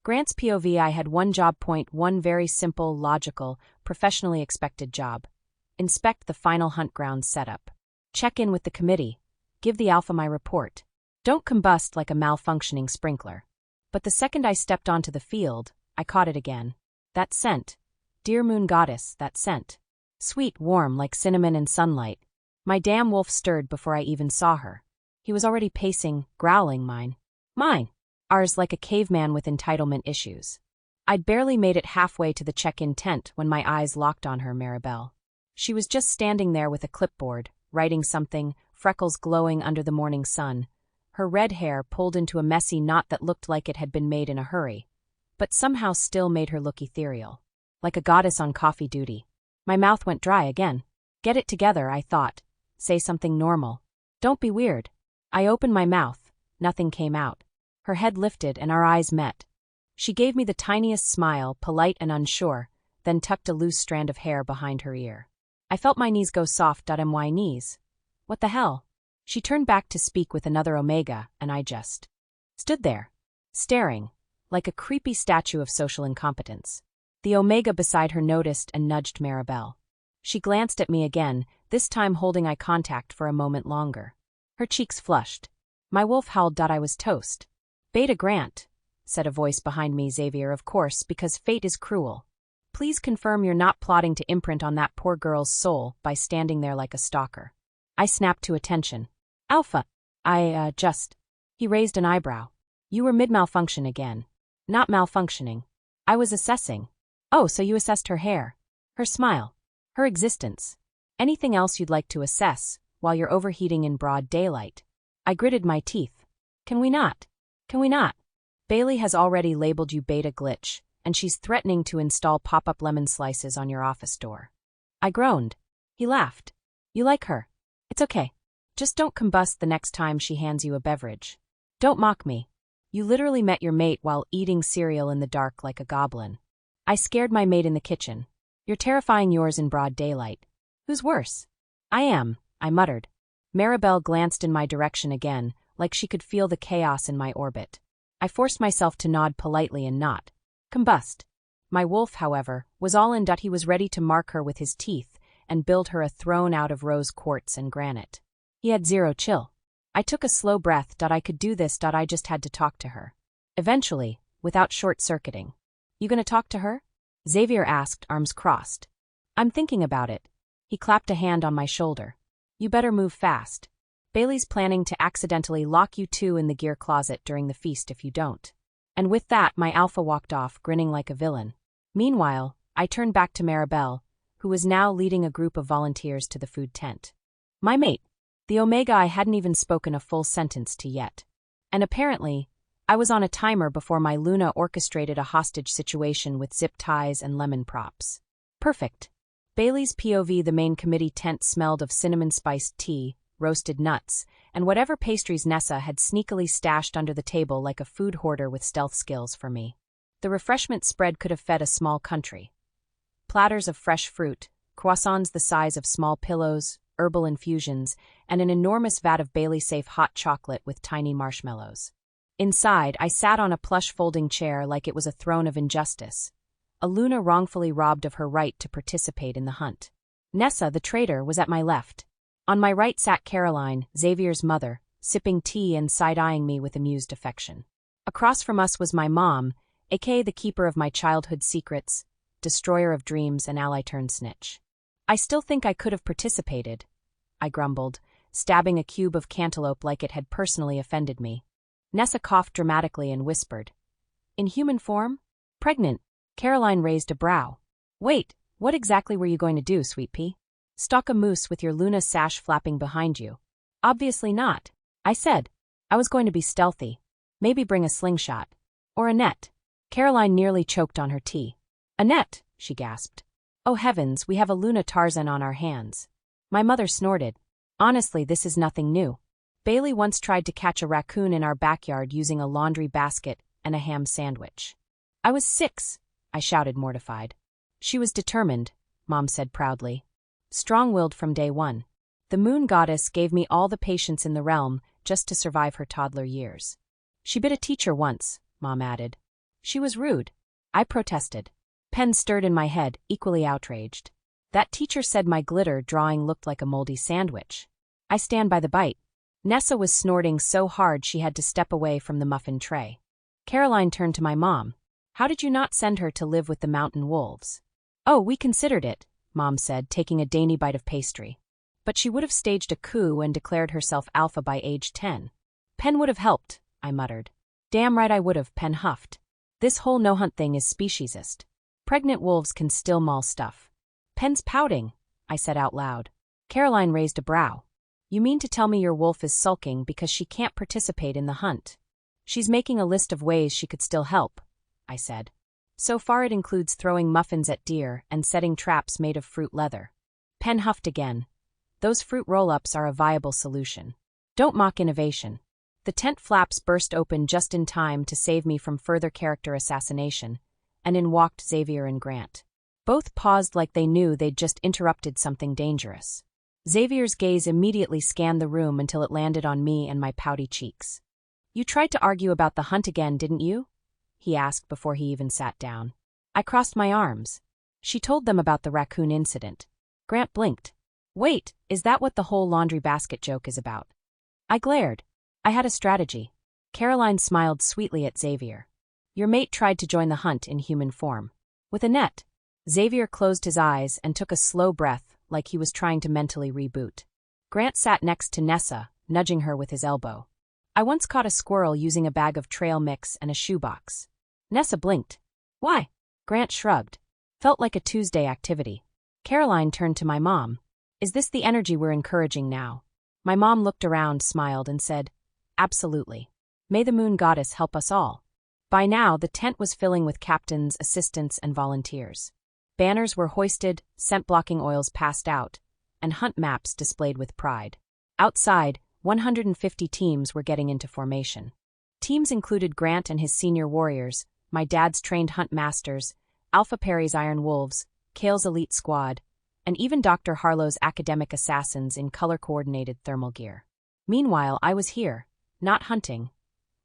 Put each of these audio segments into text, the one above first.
Grant's POV, I had one job point, one very simple, logical, professionally expected job. Inspect the final hunt grounds setup. Check in with the committee. Give the alpha my report. Don't combust like a malfunctioning sprinkler. But the second I stepped onto the field, I caught it again. That scent. Dear moon goddess, that scent. Sweet, warm, like cinnamon and sunlight. My damn wolf stirred before I even saw her. He was already pacing, growling, mine. Mine. Ours, like a caveman with entitlement issues. I'd barely made it halfway to the check-in tent when my eyes locked on her, Maribel. She was just standing there with a clipboard, writing something, freckles glowing under the morning sun. Her red hair pulled into a messy knot that looked like it had been made in a hurry, but somehow still made her look ethereal. Like a goddess on coffee duty. My mouth went dry again. Get it together, I thought. Say something normal. Don't be weird. I opened my mouth. Nothing came out. Her head lifted and our eyes met. She gave me the tiniest smile, polite and unsure, then tucked a loose strand of hair behind her ear. I felt my knees go soft. My knees. What the hell? She turned back to speak with another omega, and I just stood there, staring, like a creepy statue of social incompetence. The omega beside her noticed and nudged Maribel. She glanced at me again, this time holding eye contact for a moment longer. Her cheeks flushed. My wolf howled. I was toast. Beta Grant, said a voice behind me. Xavier, of course, because fate is cruel. Please confirm you're not plotting to imprint on that poor girl's soul by standing there like a stalker. I snapped to attention. Alpha. He raised an eyebrow. You were mid-malfunction again. Not malfunctioning. I was assessing. Oh, so you assessed her hair. Her smile. Her existence. Anything else you'd like to assess, while you're overheating in broad daylight? I gritted my teeth. Can we not? Can we not? Bailey has already labeled you beta glitch, and she's threatening to install pop-up lemon slices on your office door. I groaned. He laughed. You like her. It's okay. Just don't combust the next time she hands you a beverage. Don't mock me. You literally met your mate while eating cereal in the dark like a goblin. I scared my mate in the kitchen. You're terrifying yours in broad daylight. Who's worse? I am, I muttered. Maribel glanced in my direction again, like she could feel the chaos in my orbit. I forced myself to nod politely and not combust. My wolf, however, was all in. He was ready to mark her with his teeth and build her a throne out of rose quartz and granite. He had zero chill. I took a slow breath. I could do this. I just had to talk to her. Eventually, without short-circuiting. You gonna talk to her? Xavier asked, arms crossed. I'm thinking about it. He clapped a hand on my shoulder. You better move fast. Bailey's planning to accidentally lock you two in the gear closet during the feast if you don't. And with that, my alpha walked off, grinning like a villain. Meanwhile, I turned back to Maribel, who was now leading a group of volunteers to the food tent. My mate, the omega I hadn't even spoken a full sentence to yet. And apparently, I was on a timer before my Luna orchestrated a hostage situation with zip ties and lemon props. Perfect. Bailey's POV, the main committee tent smelled of cinnamon-spiced tea, roasted nuts, and whatever pastries Nessa had sneakily stashed under the table like a food hoarder with stealth skills for me. The refreshment spread could have fed a small country. Platters of fresh fruit, croissants the size of small pillows, herbal infusions, and an enormous vat of Bailey-safe hot chocolate with tiny marshmallows. Inside, I sat on a plush folding chair like it was a throne of injustice. A Luna wrongfully robbed of her right to participate in the hunt. Nessa, the traitor, was at my left. On my right sat Caroline, Xavier's mother, sipping tea and side-eyeing me with amused affection. Across from us was my mom, aka the keeper of my childhood secrets, destroyer of dreams and ally-turned-snitch. I still think I could have participated, I grumbled, stabbing a cube of cantaloupe like it had personally offended me. Nessa coughed dramatically and whispered. In human form? Pregnant. Caroline raised a brow. Wait, what exactly were you going to do, sweet pea? Stalk a moose with your Luna sash flapping behind you? Obviously not, I said. I was going to be stealthy. Maybe bring a slingshot. Or a net. Caroline nearly choked on her tea. A net, she gasped. Oh heavens, we have a Luna Tarzan on our hands. My mother snorted. Honestly, this is nothing new. Bailey once tried to catch a raccoon in our backyard using a laundry basket and a ham sandwich. I was 6, I shouted mortified. She was determined, Mom said proudly. Strong-willed from day one. The moon goddess gave me all the patience in the realm just to survive her toddler years. She bit a teacher once, Mom added. She was rude. I protested. Pen stirred in my head, equally outraged. That teacher said my glitter drawing looked like a moldy sandwich. I stand by the bite. Nessa was snorting so hard she had to step away from the muffin tray. Caroline turned to my mom. How did you not send her to live with the mountain wolves? Oh, we considered it, Mom said, taking a dainty bite of pastry. But she would have staged a coup and declared herself alpha by age 10. Pen would have helped, I muttered. Damn right I would have, Pen huffed. This whole no-hunt thing is speciesist. Pregnant wolves can still maul stuff. Pen's pouting, I said out loud. Caroline raised a brow. You mean to tell me your wolf is sulking because she can't participate in the hunt? She's making a list of ways she could still help, I said. So far it includes throwing muffins at deer and setting traps made of fruit leather. Pen huffed again. Those fruit roll-ups are a viable solution. Don't mock innovation. The tent flaps burst open just in time to save me from further character assassination, and in walked Xavier and Grant. Both paused like they knew they'd just interrupted something dangerous. Xavier's gaze immediately scanned the room until it landed on me and my pouty cheeks. You tried to argue about the hunt again, didn't you? He asked before he even sat down. I crossed my arms. She told them about the raccoon incident. Grant blinked. Wait, is that what the whole laundry basket joke is about? I glared. I had a strategy. Caroline smiled sweetly at Xavier. Your mate tried to join the hunt in human form. With a net. Xavier closed his eyes and took a slow breath like he was trying to mentally reboot. Grant sat next to Nessa, nudging her with his elbow. I once caught a squirrel using a bag of trail mix and a shoebox. Nessa blinked. Why? Grant shrugged. Felt like a Tuesday activity. Caroline turned to my mom. Is this the energy we're encouraging now? My mom looked around, smiled, and said, Absolutely. May the moon goddess help us all. By now, the tent was filling with captains, assistants, and volunteers. Banners were hoisted, scent-blocking oils passed out, and hunt maps displayed with pride. Outside, 150 teams were getting into formation. Teams included Grant and his senior warriors, my dad's trained hunt masters, Alpha Perry's Iron Wolves, Kale's elite squad, and even Dr. Harlow's academic assassins in color-coordinated thermal gear. Meanwhile, I was here, not hunting,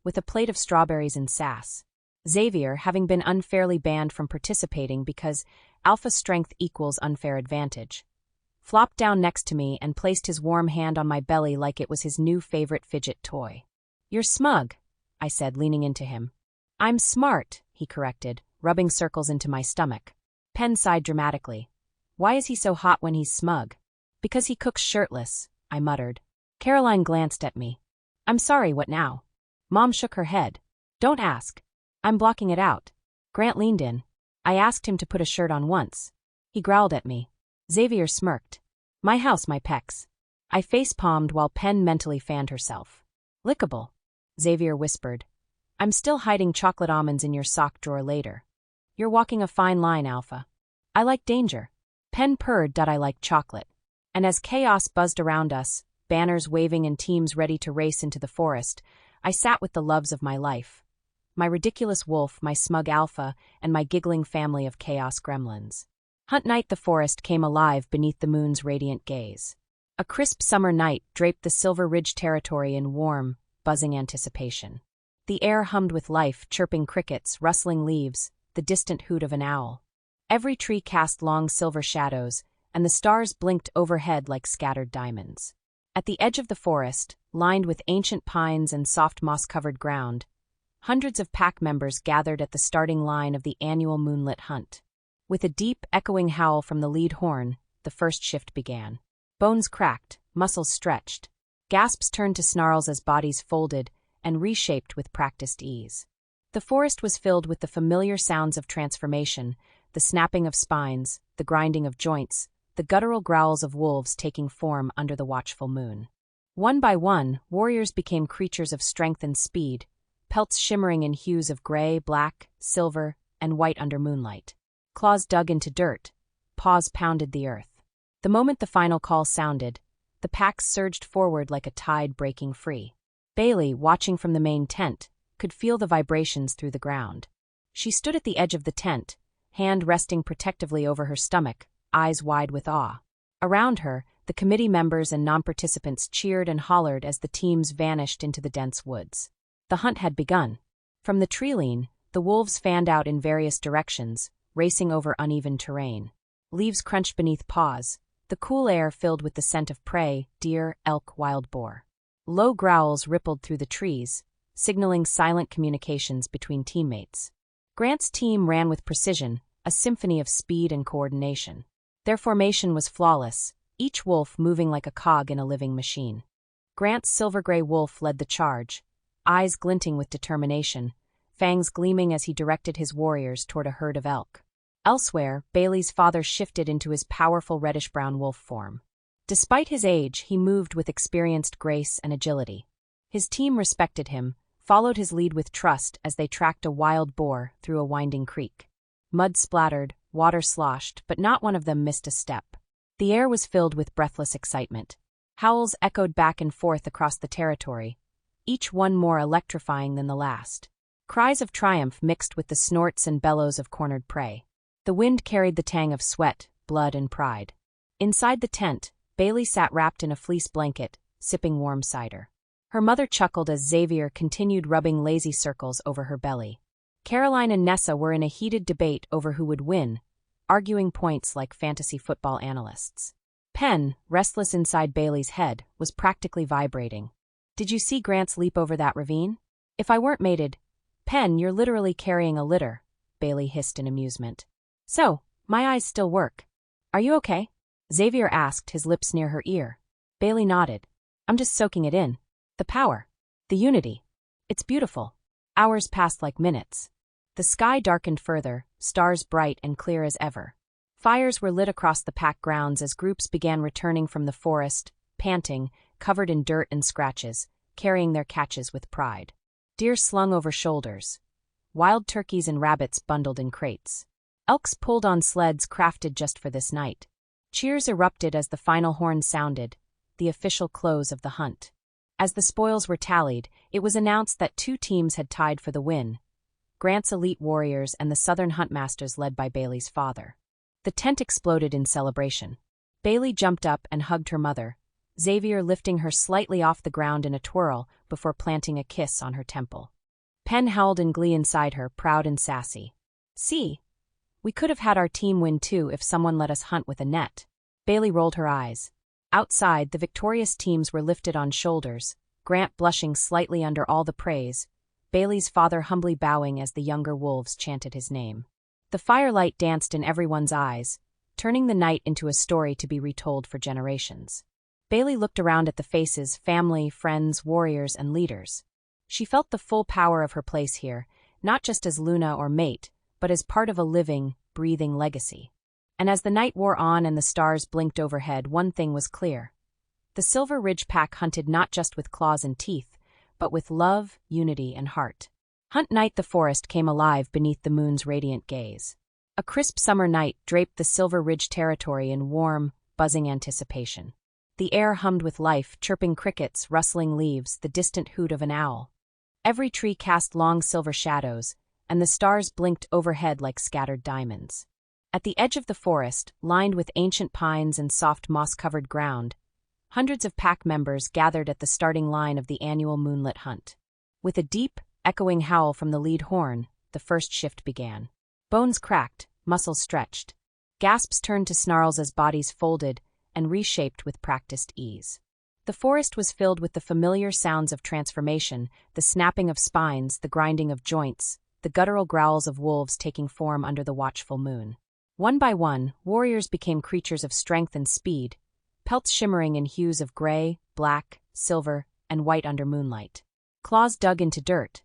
with a plate of strawberries and sass. Xavier, having been unfairly banned from participating because alpha strength equals unfair advantage, flopped down next to me and placed his warm hand on my belly like it was his new favorite fidget toy. You're smug, I said, leaning into him. I'm smart, he corrected, rubbing circles into my stomach. Pen sighed dramatically. Why is he so hot when he's smug? Because he cooks shirtless, I muttered. Caroline glanced at me. I'm sorry, what now? Mom shook her head. Don't ask. I'm blocking it out. Grant leaned in. I asked him to put a shirt on once. He growled at me. Xavier smirked. My house, my pecs. I face-palmed while Pen mentally fanned herself. Lickable, Xavier whispered. I'm still hiding chocolate almonds in your sock drawer later. You're walking a fine line, Alpha. I like danger. Pen purred that I like chocolate. And as chaos buzzed around us, banners waving and teams ready to race into the forest, I sat with the loves of my life. My ridiculous wolf, my smug alpha, and my giggling family of chaos gremlins. Hunt night, the forest came alive beneath the moon's radiant gaze. A crisp summer night draped the Silver Ridge territory in warm, buzzing anticipation. The air hummed with life, chirping crickets, rustling leaves, the distant hoot of an owl. Every tree cast long silver shadows, and the stars blinked overhead like scattered diamonds. At the edge of the forest, lined with ancient pines and soft moss-covered ground, hundreds of pack members gathered at the starting line of the annual moonlit hunt. With a deep, echoing howl from the lead horn, the first shift began. Bones cracked, muscles stretched. Gasps turned to snarls as bodies folded and reshaped with practiced ease. The forest was filled with the familiar sounds of transformation, the snapping of spines, the grinding of joints, the guttural growls of wolves taking form under the watchful moon. One by one, warriors became creatures of strength and speed, pelts shimmering in hues of gray, black, silver, and white under moonlight. Claws dug into dirt, paws pounded the earth. The moment the final call sounded, the packs surged forward like a tide breaking free. Bailey, watching from the main tent, could feel the vibrations through the ground. She stood at the edge of the tent, hand resting protectively over her stomach, eyes wide with awe. Around her, the committee members and non-participants cheered and hollered as the teams vanished into the dense woods. The hunt had begun. From the tree-line, The wolves fanned out in various directions, racing over uneven terrain. Leaves crunched beneath paws, the cool air filled with the scent of prey, deer, elk, wild boar. Low growls rippled through the trees, signaling silent communications between teammates. Grant's team ran with precision, a symphony of speed and coordination. Their formation was flawless, each wolf moving like a cog in a living machine. Grant's silver-gray wolf led the charge, eyes glinting with determination, fangs gleaming as he directed his warriors toward a herd of elk. Elsewhere, Bailey's father shifted into his powerful reddish-brown wolf form. Despite his age, he moved with experienced grace and agility. His team respected him, followed his lead with trust as they tracked a wild boar through a winding creek. Mud splattered, water sloshed, but not one of them missed a step. The air was filled with breathless excitement. Howls echoed back and forth across the territory, each one more electrifying than the last. Cries of triumph mixed with the snorts and bellows of cornered prey. The wind carried the tang of sweat, blood, and pride. Inside the tent, Bailey sat wrapped in a fleece blanket, sipping warm cider. Her mother chuckled as Xavier continued rubbing lazy circles over her belly. Caroline and Nessa were in a heated debate over who would win, arguing points like fantasy football analysts. Penn, restless inside Bailey's head, was practically vibrating. "Did you see Grant's leap over that ravine? If I weren't mated..." "Penn, you're literally carrying a litter," Bailey hissed in amusement. "So, my eyes still work. Are you okay?" Xavier asked, his lips near her ear. Bailey nodded. "I'm just soaking it in. The power. The unity. It's beautiful." Hours passed like minutes. The sky darkened further, stars bright and clear as ever. Fires were lit across the pack grounds as groups began returning from the forest, panting, covered in dirt and scratches, carrying their catches with pride. Deer slung over shoulders. Wild turkeys and rabbits bundled in crates. Elks pulled on sleds crafted just for this night. Cheers erupted as the final horn sounded, the official close of the hunt. As the spoils were tallied, it was announced that 2 teams had tied for the win: Grant's elite warriors and the Southern Huntmasters led by Bailey's father. The tent exploded in celebration. Bailey jumped up and hugged her mother, Xavier lifting her slightly off the ground in a twirl before planting a kiss on her temple. Penn howled in glee inside her, proud and sassy. "See? We could have had our team win too if someone let us hunt with a net." Bailey rolled her eyes. Outside, the victorious teams were lifted on shoulders, Grant blushing slightly under all the praise, Bailey's father humbly bowing as the younger wolves chanted his name. The firelight danced in everyone's eyes, turning the night into a story to be retold for generations. Bailey looked around at the faces, family, friends, warriors, and leaders. She felt the full power of her place here, not just as Luna or mate, but as part of a living, breathing legacy. And as the night wore on and the stars blinked overhead, one thing was clear. The Silver Ridge Pack hunted not just with claws and teeth, but with love, unity, and heart. Hunt night. The forest came alive beneath the moon's radiant gaze. A crisp summer night draped the Silver Ridge territory in warm, buzzing anticipation. The air hummed with life, chirping crickets, rustling leaves, the distant hoot of an owl. Every tree cast long silver shadows, and the stars blinked overhead like scattered diamonds. At the edge of the forest, lined with ancient pines and soft moss-covered ground, hundreds of pack members gathered at the starting line of the annual moonlit hunt. With a deep, echoing howl from the lead horn, the first shift began. Bones cracked, muscles stretched. Gasps turned to snarls as bodies folded and reshaped with practiced ease. The forest was filled with the familiar sounds of transformation, the snapping of spines, the grinding of joints, the guttural growls of wolves taking form under the watchful moon. One by one, warriors became creatures of strength and speed, pelts shimmering in hues of gray, black, silver, and white under moonlight. Claws dug into dirt.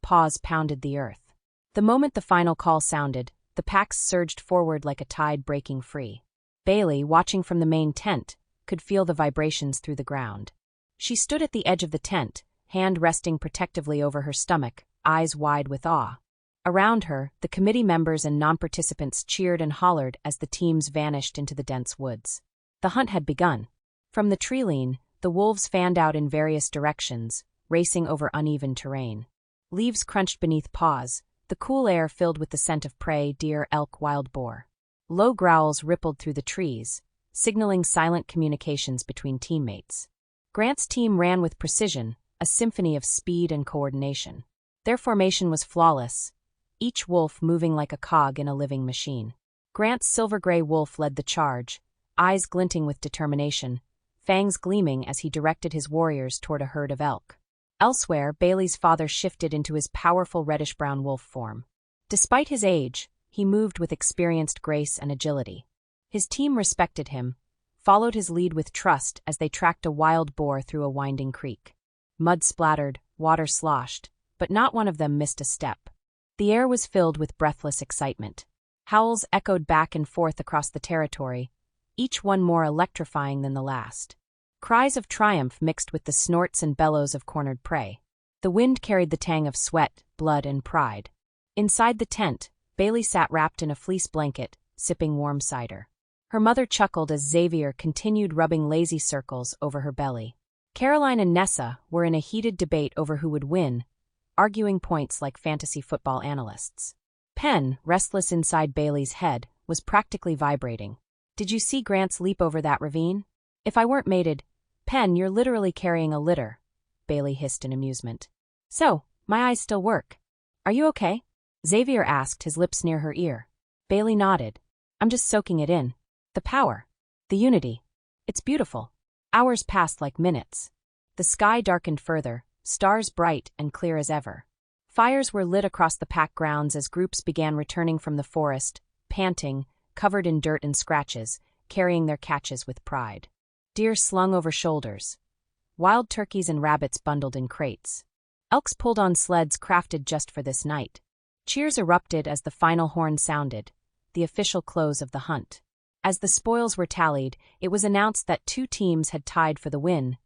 Paws pounded the earth. The moment the final call sounded, the packs surged forward like a tide breaking free. Bailey, watching from the main tent, could feel the vibrations through the ground. She stood at the edge of the tent, hand resting protectively over her stomach, eyes wide with awe. Around her, the committee members and non-participants cheered and hollered as the teams vanished into the dense woods. The hunt had begun. From the tree-line, the wolves fanned out in various directions, racing over uneven terrain. Leaves crunched beneath paws, the cool air filled with the scent of prey, deer, elk, wild boar. Low growls rippled through the trees, signaling silent communications between teammates. Grant's team ran with precision, a symphony of speed and coordination. Their formation was flawless, each wolf moving like a cog in a living machine. Grant's silver-gray wolf led the charge, eyes glinting with determination, fangs gleaming as he directed his warriors toward a herd of elk. Elsewhere, Bailey's father shifted into his powerful reddish-brown wolf form. Despite his age, he moved with experienced grace and agility. His team respected him, followed his lead with trust as they tracked a wild boar through a winding creek. Mud splattered, water sloshed, but not one of them missed a step. The air was filled with breathless excitement. Howls echoed back and forth across the territory, each one more electrifying than the last. Cries of triumph mixed with the snorts and bellows of cornered prey. The wind carried the tang of sweat, blood, and pride. Inside the tent, Bailey sat wrapped in a fleece blanket, sipping warm cider. Her mother chuckled as Xavier continued rubbing lazy circles over her belly. Caroline and Nessa were in a heated debate over who would win, arguing points like fantasy football analysts. Penn, restless inside Bailey's head, was practically vibrating. "Did you see Grant's leap over that ravine? If I weren't mated, Penn, you're literally carrying a litter," Bailey hissed in amusement. "So, my eyes still work. Are you okay?" Xavier asked, his lips near her ear. Bailey nodded. "I'm just soaking it in. The power. The unity. It's beautiful." Hours passed like minutes. The sky darkened further, stars bright and clear as ever. Fires were lit across the pack grounds as groups began returning from the forest, panting, covered in dirt and scratches, carrying their catches with pride. Deer slung over shoulders. Wild turkeys and rabbits bundled in crates. Elks pulled on sleds crafted just for this night. Cheers erupted as the final horn sounded, the official close of the hunt. As the spoils were tallied, it was announced that 2 teams had tied for the win,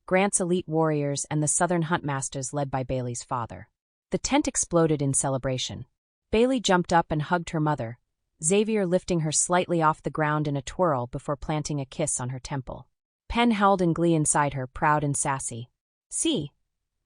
Grant's elite warriors and the Southern Huntmasters led by Bailey's father. The tent exploded in celebration. Bailey jumped up and hugged her mother, Xavier lifting her slightly off the ground in a twirl before planting a kiss on her temple. Penn howled in glee inside her, proud and sassy. "See?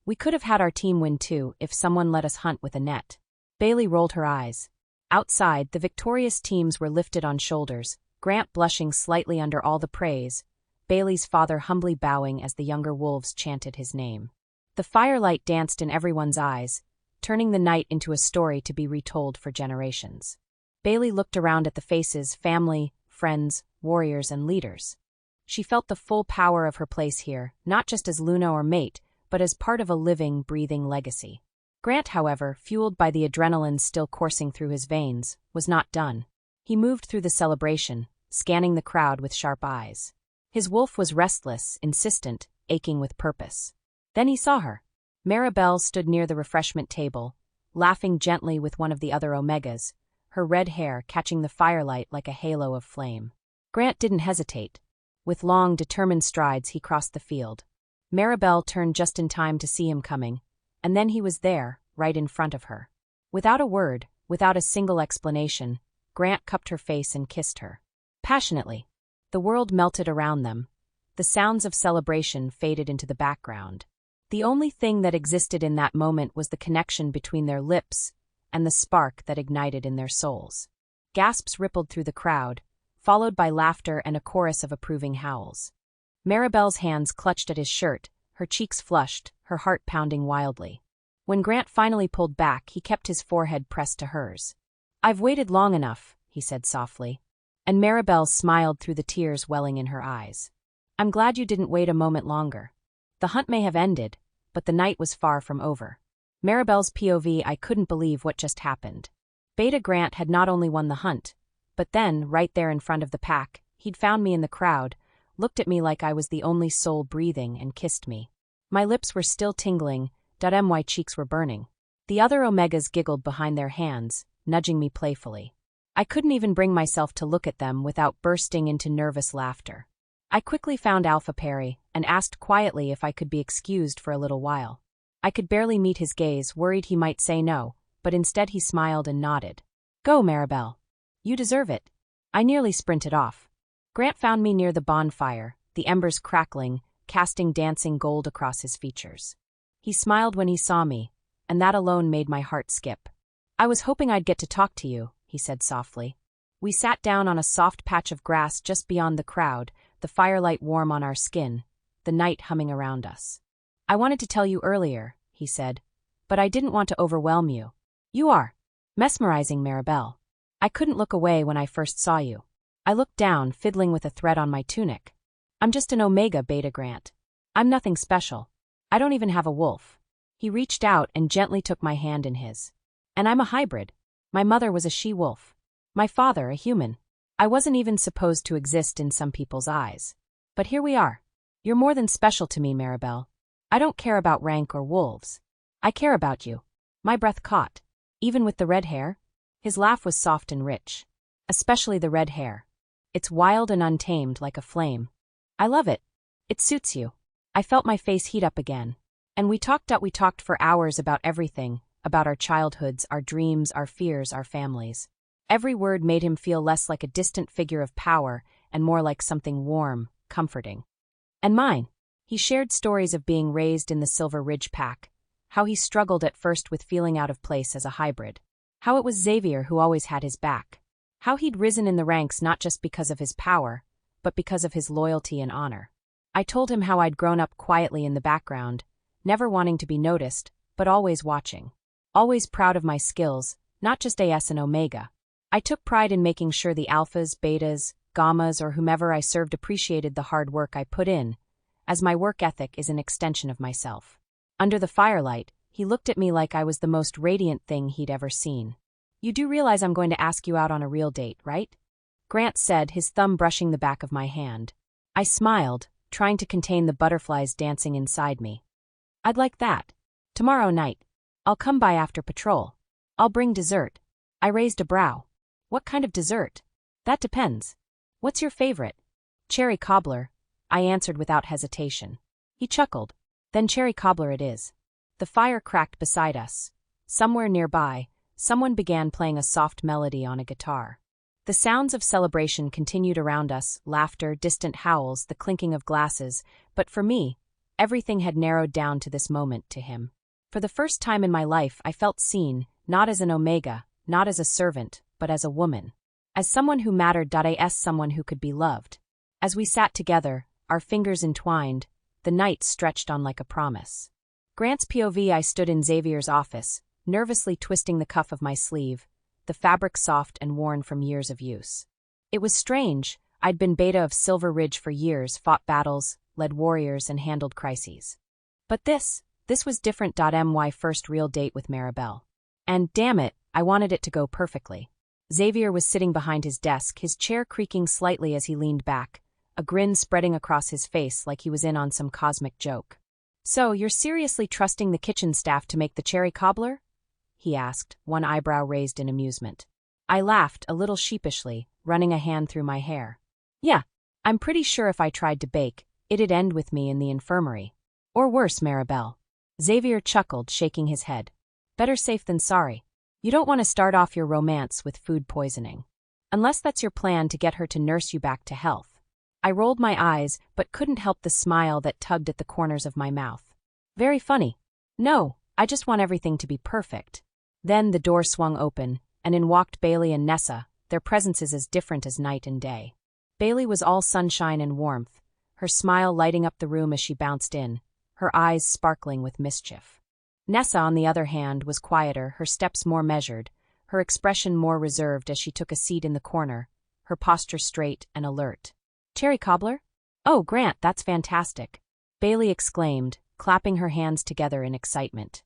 We could have had our team win too if someone let us hunt with a net." Bailey rolled her eyes. Outside, the victorious teams were lifted on shoulders, Grant blushing slightly under all the praise, Bailey's father humbly bowing as the younger wolves chanted his name. The firelight danced in everyone's eyes, turning the night into a story to be retold for generations. Bailey looked around at the faces, family, friends, warriors, and leaders. She felt the full power of her place here, not just as Luna or mate, but as part of a living, breathing legacy. Grant, however, fueled by the adrenaline still coursing through his veins, was not done. He moved through the celebration, scanning the crowd with sharp eyes. His wolf was restless, insistent, aching with purpose. Then he saw her. Maribel stood near the refreshment table, laughing gently with one of the other Omegas, her red hair catching the firelight like a halo of flame. Grant didn't hesitate. With long, determined strides, he crossed the field. Maribel turned just in time to see him coming, and then he was there, right in front of her. Without a word, without a single explanation, Grant cupped her face and kissed her. Passionately. The world melted around them. The sounds of celebration faded into the background. The only thing that existed in that moment was the connection between their lips and the spark that ignited in their souls. Gasps rippled through the crowd, followed by laughter and a chorus of approving howls. Maribel's hands clutched at his shirt, her cheeks flushed, her heart pounding wildly. When Grant finally pulled back, he kept his forehead pressed to hers. "I've waited long enough," he said softly. And Maribel smiled through the tears welling in her eyes. "I'm glad you didn't wait a moment longer. The hunt may have ended, but the night was far from over." Maribel's POV: I couldn't believe what just happened. Beta Grant had not only won the hunt, but then, right there in front of the pack, he'd found me in the crowd, looked at me like I was the only soul breathing, and kissed me. My lips were still tingling, my cheeks were burning. The other Omegas giggled behind their hands, nudging me playfully. I couldn't even bring myself to look at them without bursting into nervous laughter. I quickly found Alpha Perry and asked quietly if I could be excused for a little while. I could barely meet his gaze, worried he might say no, but instead he smiled and nodded. "Go, Maribel. You deserve it." I nearly sprinted off. Grant found me near the bonfire, the embers crackling, casting dancing gold across his features. He smiled when he saw me, and that alone made my heart skip. "I was hoping I'd get to talk to you," he said softly. We sat down on a soft patch of grass just beyond the crowd, the firelight warm on our skin, the night humming around us. "I wanted to tell you earlier," he said, "but I didn't want to overwhelm you." "You are." Mesmerizing, Maribel. I couldn't look away when I first saw you. I looked down, fiddling with a thread on my tunic. I'm just an Omega Beta Grant. I'm nothing special. I don't even have a wolf. He reached out and gently took my hand in his. And I'm a hybrid. My mother was a she-wolf. My father a human. I wasn't even supposed to exist in some people's eyes. But here we are. You're more than special to me, Maribel. I don't care about rank or wolves. I care about you. My breath caught. Even with the red hair? His laugh was soft and rich. Especially the red hair. It's wild and untamed like a flame. I love it. It suits you. I felt my face heat up again. And we talked for hours about everything, about our childhoods, our dreams, our fears, our families. Every word made him feel less like a distant figure of power and more like something warm, comforting. And mine. He shared stories of being raised in the Silver Ridge Pack, how he struggled at first with feeling out of place as a hybrid, how it was Xavier who always had his back, how he'd risen in the ranks not just because of his power, but because of his loyalty and honor. I told him how I'd grown up quietly in the background, never wanting to be noticed, but always watching. Always proud of my skills, not just AS and Omega. I took pride in making sure the alphas, betas, gammas, or whomever I served appreciated the hard work I put in, as my work ethic is an extension of myself. Under the firelight, he looked at me like I was the most radiant thing he'd ever seen. You do realize I'm going to ask you out on a real date, right? Grant said, his thumb brushing the back of my hand. I smiled, trying to contain the butterflies dancing inside me. I'd like that. Tomorrow night. I'll come by after patrol. I'll bring dessert. I raised a brow. What kind of dessert? That depends. What's your favorite? Cherry cobbler, I answered without hesitation. He chuckled. Then cherry cobbler it is. The fire cracked beside us. Somewhere nearby, someone began playing a soft melody on a guitar. The sounds of celebration continued around us, laughter, distant howls, the clinking of glasses, but for me, everything had narrowed down to this moment to him. For the first time in my life, I felt seen, not as an Omega, not as a servant, but as a woman. As someone who mattered. As someone who could be loved. As we sat together, our fingers entwined, the night stretched on like a promise. Grant's POV. I stood in Xavier's office, nervously twisting the cuff of my sleeve, the fabric soft and worn from years of use. It was strange. I'd been beta of Silver Ridge for years, fought battles, led warriors, and handled crises. But this was different. My first real date with Maribel. And, damn it, I wanted it to go perfectly. Xavier was sitting behind his desk, his chair creaking slightly as he leaned back, a grin spreading across his face like he was in on some cosmic joke. So, you're seriously trusting the kitchen staff to make the cherry cobbler? He asked, one eyebrow raised in amusement. I laughed, a little sheepishly, running a hand through my hair. Yeah, I'm pretty sure if I tried to bake, it'd end with me in the infirmary. Or worse, Maribel. Xavier chuckled, shaking his head. Better safe than sorry. You don't want to start off your romance with food poisoning. Unless that's your plan to get her to nurse you back to health. I rolled my eyes, but couldn't help the smile that tugged at the corners of my mouth. Very funny. No, I just want everything to be perfect. Then the door swung open, and in walked Bailey and Nessa, their presences as different as night and day. Bailey was all sunshine and warmth, her smile lighting up the room as she bounced in, her eyes sparkling with mischief. Nessa, on the other hand, was quieter, her steps more measured, her expression more reserved as she took a seat in the corner, her posture straight and alert. Cherry cobbler? Oh, Grant, that's fantastic. Bailey exclaimed, clapping her hands together in excitement.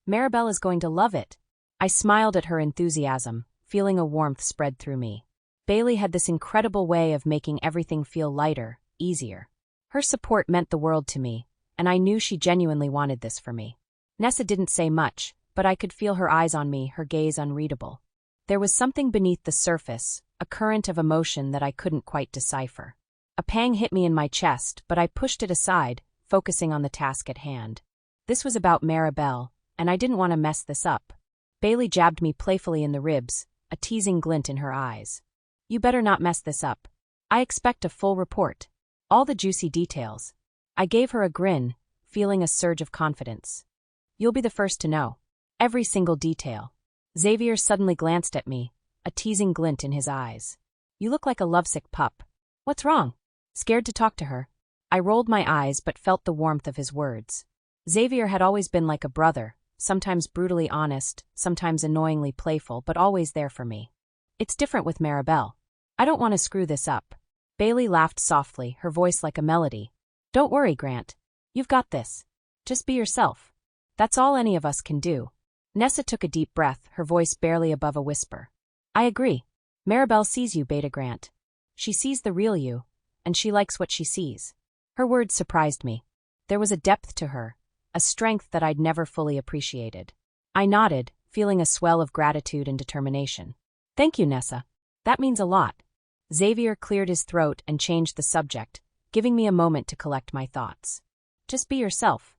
Maribel is going to love it. I smiled at her enthusiasm, feeling a warmth spread through me. Bailey had this incredible way of making everything feel lighter, easier. Her support meant the world to me, and I knew she genuinely wanted this for me. Nessa didn't say much, but I could feel her eyes on me, her gaze unreadable. There was something beneath the surface, a current of emotion that I couldn't quite decipher. A pang hit me in my chest, but I pushed it aside, focusing on the task at hand. This was about Maribel, and I didn't want to mess this up. Bailey jabbed me playfully in the ribs, a teasing glint in her eyes. You better not mess this up. I expect a full report. All the juicy details. I gave her a grin, feeling a surge of confidence. You'll be the first to know. Every single detail. Xavier suddenly glanced at me, a teasing glint in his eyes. You look like a lovesick pup. What's wrong? Scared to talk to her? I rolled my eyes but felt the warmth of his words. Xavier had always been like a brother, sometimes brutally honest, sometimes annoyingly playful, but always there for me. It's different with Maribel. I don't want to screw this up. Bailey laughed softly, her voice like a melody. Don't worry, Grant. You've got this. Just be yourself. That's all any of us can do. Nessa took a deep breath, her voice barely above a whisper. I agree. Maribel sees you, Beta Grant. She sees the real you, and she likes what she sees. Her words surprised me. There was a depth to her, a strength that I'd never fully appreciated. I nodded, feeling a swell of gratitude and determination. Thank you, Nessa. That means a lot. Xavier cleared his throat and changed the subject, giving me a moment to collect my thoughts. Just be yourself.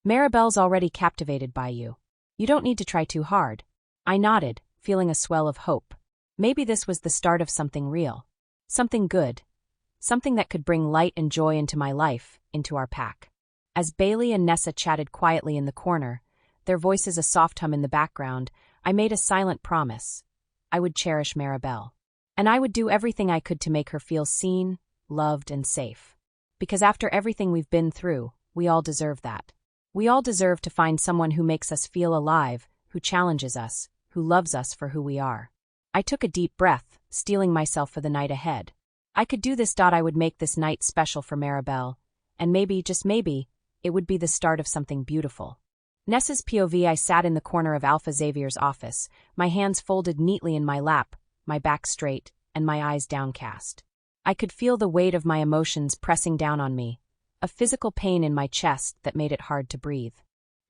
Maribel's already captivated by you. You don't need to try too hard. I nodded, feeling a swell of hope. Maybe this was the start of something real. Something good. Something that could bring light and joy into my life, into our pack. As Bailey and Nessa chatted quietly in the corner, their voices a soft hum in the background, I made a silent promise. I would cherish Maribel. And I would do everything I could to make her feel seen, loved, and safe. Because after everything we've been through, we all deserve that. We all deserve to find someone who makes us feel alive, who challenges us, who loves us for who we are. I took a deep breath, steeling myself for the night ahead. I could do this. I would make this night special for Maribel, and maybe, just maybe, it would be the start of something beautiful. Nessa's POV. I sat in the corner of Alpha Xavier's office, my hands folded neatly in my lap, my back straight, and my eyes downcast. I could feel the weight of my emotions pressing down on me, a physical pain in my chest that made it hard to breathe.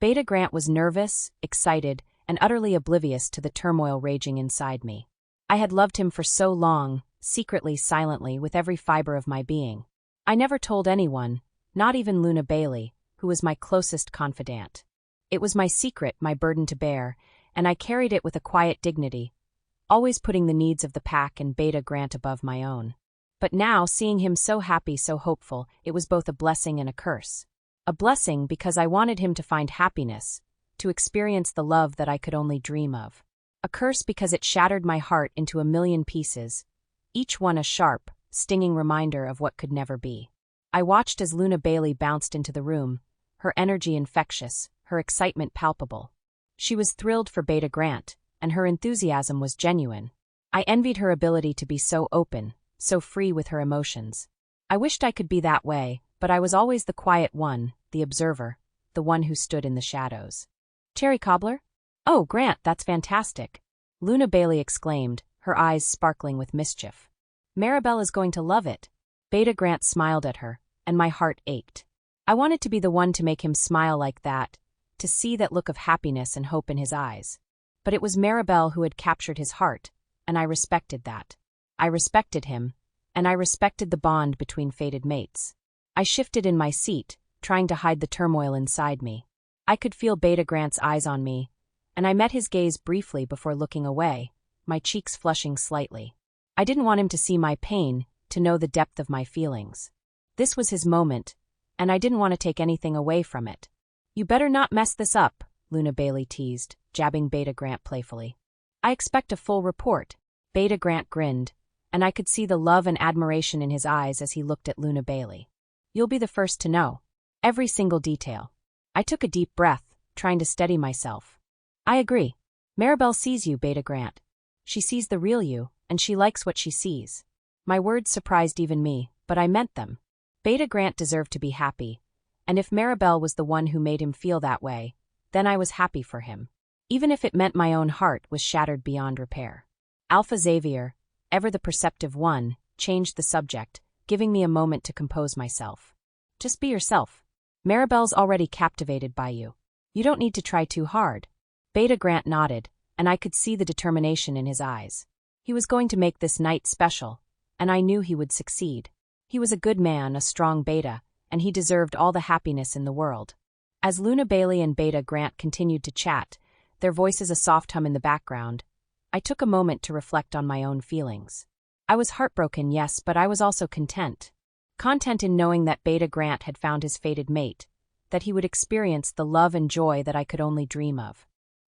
Beta Grant was nervous, excited, and utterly oblivious to the turmoil raging inside me. I had loved him for so long, secretly, silently, with every fiber of my being. I never told anyone, not even Luna Bailey, who was my closest confidant. It was my secret, my burden to bear, and I carried it with a quiet dignity, always putting the needs of the pack and Beta Grant above my own. But now, seeing him so happy, so hopeful, it was both a blessing and a curse. A blessing because I wanted him to find happiness, to experience the love that I could only dream of. A curse because it shattered my heart into a million pieces, each one a sharp, stinging reminder of what could never be. I watched as Luna Bailey bounced into the room, her energy infectious, her excitement palpable. She was thrilled for Beta Grant, and her enthusiasm was genuine. I envied her ability to be so open, so free with her emotions. I wished I could be that way, but I was always the quiet one, the observer, the one who stood in the shadows. Cherry cobbler? Oh, Grant, that's fantastic! Luna Bailey exclaimed, her eyes sparkling with mischief. Maribel is going to love it. Beta Grant smiled at her, and my heart ached. I wanted to be the one to make him smile like that, to see that look of happiness and hope in his eyes. But it was Maribel who had captured his heart, and I respected that. I respected him, and I respected the bond between fated mates. I shifted in my seat, trying to hide the turmoil inside me. I could feel Beta Grant's eyes on me, and I met his gaze briefly before looking away, my cheeks flushing slightly. I didn't want him to see my pain, to know the depth of my feelings. This was his moment, and I didn't want to take anything away from it. You better not mess this up, Luna Bailey teased, jabbing Beta Grant playfully. I expect a full report. Beta Grant grinned, and I could see the love and admiration in his eyes as he looked at Luna Bailey. You'll be the first to know. Every single detail. I took a deep breath, trying to steady myself. I agree. Maribel sees you, Beta Grant. She sees the real you, and she likes what she sees. My words surprised even me, but I meant them. Beta Grant deserved to be happy, and if Maribel was the one who made him feel that way, then I was happy for him. Even if it meant my own heart was shattered beyond repair. Alpha Xavier, ever the perceptive one, changed the subject, giving me a moment to compose myself. Just be yourself. Maribel's already captivated by you. You don't need to try too hard. Beta Grant nodded, and I could see the determination in his eyes. He was going to make this night special, and I knew he would succeed. He was a good man, a strong Beta, and he deserved all the happiness in the world. As Luna Bailey and Beta Grant continued to chat, their voices a soft hum in the background, I took a moment to reflect on my own feelings. I was heartbroken, yes, but I was also content. Content in knowing that Beta Grant had found his fated mate, that he would experience the love and joy that I could only dream of.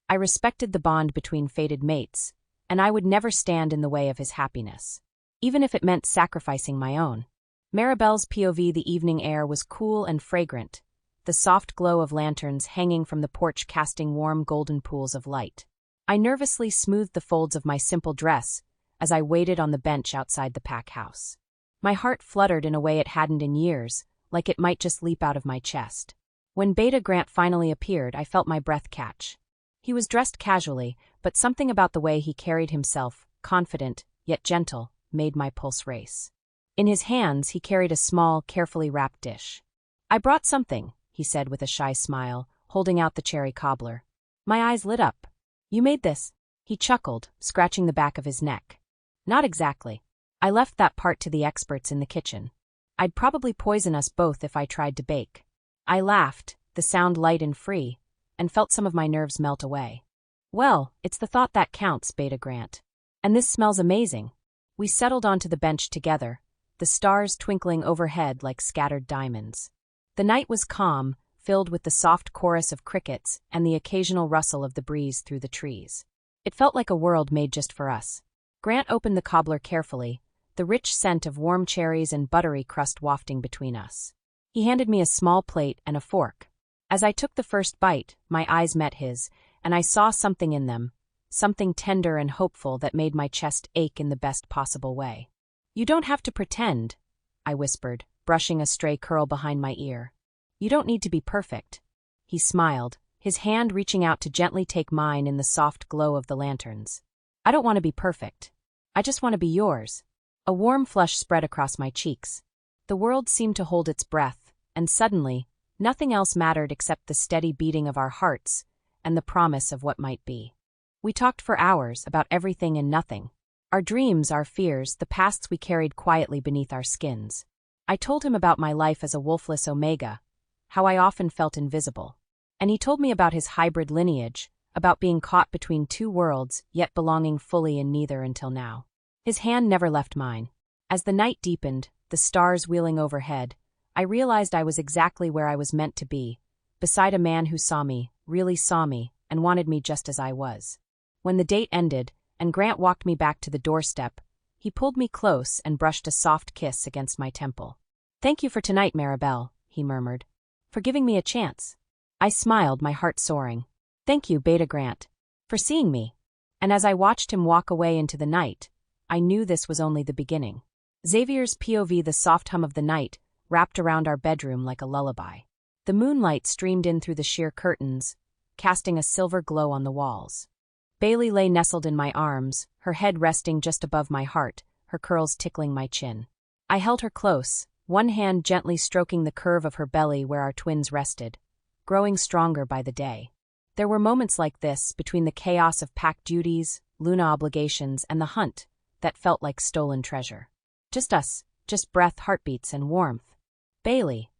I respected the bond between fated mates, and I would never stand in the way of his happiness, even if it meant sacrificing my own. Maribel's POV. The evening air was cool and fragrant, the soft glow of lanterns hanging from the porch casting warm golden pools of light. I nervously smoothed the folds of my simple dress as I waited on the bench outside the pack house. My heart fluttered in a way it hadn't in years, like it might just leap out of my chest. When Beta Grant finally appeared, I felt my breath catch. He was dressed casually, but something about the way he carried himself, confident, yet gentle, made my pulse race. In his hands, he carried a small, carefully wrapped dish. "I brought something," he said with a shy smile, holding out the cherry cobbler. My eyes lit up. "You made this?" He chuckled, scratching the back of his neck. "Not exactly. I left that part to the experts in the kitchen. I'd probably poison us both if I tried to bake." I laughed, the sound light and free, and felt some of my nerves melt away. "Well, it's the thought that counts, Beta Grant. And this smells amazing." We settled onto the bench together, the stars twinkling overhead like scattered diamonds. The night was calm, filled with the soft chorus of crickets and the occasional rustle of the breeze through the trees. It felt like a world made just for us. Grant opened the cobbler carefully, the rich scent of warm cherries and buttery crust wafting between us. He handed me a small plate and a fork. As I took the first bite, my eyes met his, and I saw something in them, something tender and hopeful that made my chest ache in the best possible way. "You don't have to pretend," I whispered, brushing a stray curl behind my ear. "You don't need to be perfect." He smiled, his hand reaching out to gently take mine in the soft glow of the lanterns. "I don't want to be perfect. I just want to be yours." A warm flush spread across my cheeks. The world seemed to hold its breath, and suddenly, nothing else mattered except the steady beating of our hearts and the promise of what might be. We talked for hours about everything and nothing. Our dreams, our fears, the pasts we carried quietly beneath our skins. I told him about my life as a wolfless omega, how I often felt invisible. And he told me about his hybrid lineage, about being caught between two worlds, yet belonging fully in neither until now. His hand never left mine. As the night deepened, the stars wheeling overhead, I realized I was exactly where I was meant to be, beside a man who saw me, really saw me, and wanted me just as I was. When the date ended, and Grant walked me back to the doorstep, he pulled me close and brushed a soft kiss against my temple. "Thank you for tonight, Maribel," he murmured. "For giving me a chance." I smiled, my heart soaring. "Thank you, Beta Grant, for seeing me." And as I watched him walk away into the night, I knew this was only the beginning. Xavier's POV, the soft hum of the night, wrapped around our bedroom like a lullaby. The moonlight streamed in through the sheer curtains, casting a silver glow on the walls. Bailey lay nestled in my arms, her head resting just above my heart, her curls tickling my chin. I held her close, one hand gently stroking the curve of her belly where our twins rested, growing stronger by the day. There were moments like this, between the chaos of pack duties, Luna obligations, and the hunt, that felt like stolen treasure. Just us, just breath, heartbeats, and warmth. "Bailey,"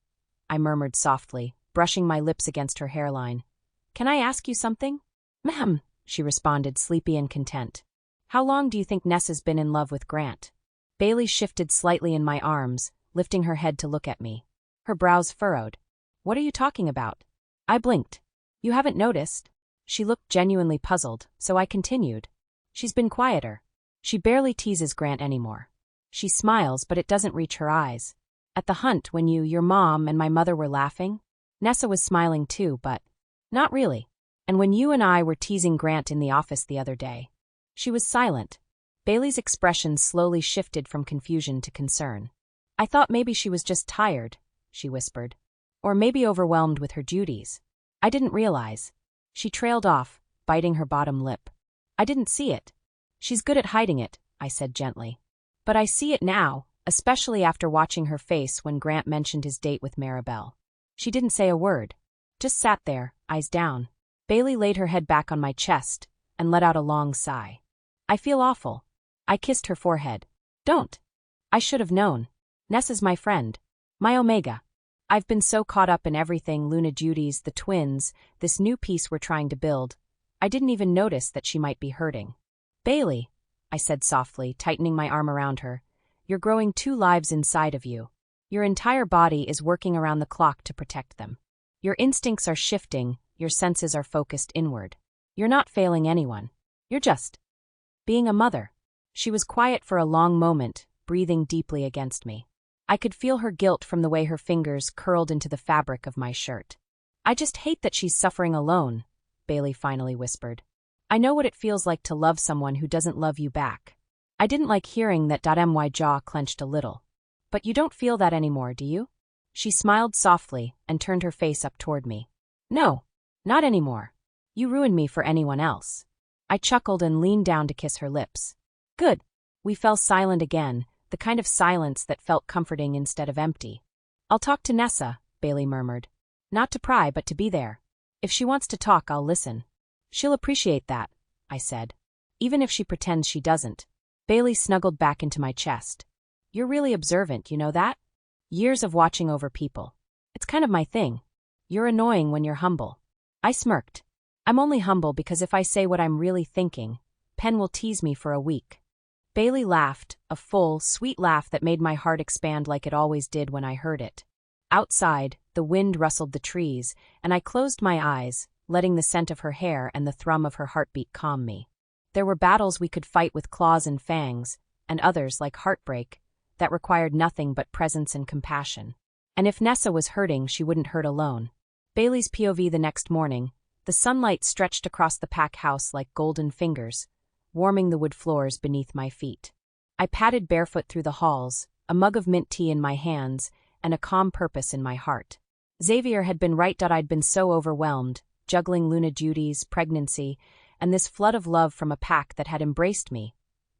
I murmured softly, brushing my lips against her hairline. "Can I ask you something?" "Ma'am," she responded, sleepy and content. "How long do you think Ness has been in love with Grant?" Bailey shifted slightly in my arms, lifting her head to look at me. Her brows furrowed. "What are you talking about?" I blinked. "You haven't noticed?" She looked genuinely puzzled, so I continued. "She's been quieter. She barely teases Grant anymore. She smiles, but it doesn't reach her eyes. At the hunt, when your mom and my mother were laughing, Nessa was smiling too, but not really. And when you and I were teasing Grant in the office the other day, she was silent." Bailey's expression slowly shifted from confusion to concern. "I thought maybe she was just tired," she whispered. "Or maybe overwhelmed with her duties. I didn't realize." She trailed off, biting her bottom lip. "I didn't see it. She's good at hiding it," I said gently. "But I see it now, especially after watching her face when Grant mentioned his date with Maribel. She didn't say a word. Just sat there, eyes down." Bailey laid her head back on my chest and let out a long sigh. "I feel awful." I kissed her forehead. "Don't. I should have known. Ness is my friend. My omega. I've been so caught up in everything, Luna duties, the twins, this new piece we're trying to build. I didn't even notice that she might be hurting." "Bailey," I said softly, tightening my arm around her, "you're growing two lives inside of you. Your entire body is working around the clock to protect them. Your instincts are shifting, your senses are focused inward. You're not failing anyone. You're just being a mother." She was quiet for a long moment, breathing deeply against me. I could feel her guilt from the way her fingers curled into the fabric of my shirt. I just hate that she's suffering alone, Bailey finally whispered. I know what it feels like to love someone who doesn't love you back. I didn't like hearing that. My jaw clenched a little. But you don't feel that anymore, do you? She smiled softly and turned her face up toward me. No, not anymore. You ruined me for anyone else. I chuckled and leaned down to kiss her lips. Good. We fell silent again, the kind of silence that felt comforting instead of empty. I'll talk to Nessa, Bailey murmured. Not to pry, but to be there. If she wants to talk, I'll listen. She'll appreciate that, I said. Even if she pretends she doesn't. Bailey snuggled back into my chest. You're really observant, you know that? Years of watching over people. It's kind of my thing. You're annoying when you're humble. I smirked. I'm only humble because if I say what I'm really thinking, Pen will tease me for a week. Bailey laughed, a full, sweet laugh that made my heart expand like it always did when I heard it. Outside, the wind rustled the trees, and I closed my eyes, letting the scent of her hair and the thrum of her heartbeat calm me. There were battles we could fight with claws and fangs, and others, like heartbreak, that required nothing but presence and compassion. And if Nessa was hurting, she wouldn't hurt alone. Bailey's POV the next morning, the sunlight stretched across the pack house like golden fingers, warming the wood floors beneath my feet. I padded barefoot through the halls, a mug of mint tea in my hands, and a calm purpose in my heart. Xavier had been right. I'd been so overwhelmed, juggling Luna duties, pregnancy, and this flood of love from a pack that had embraced me,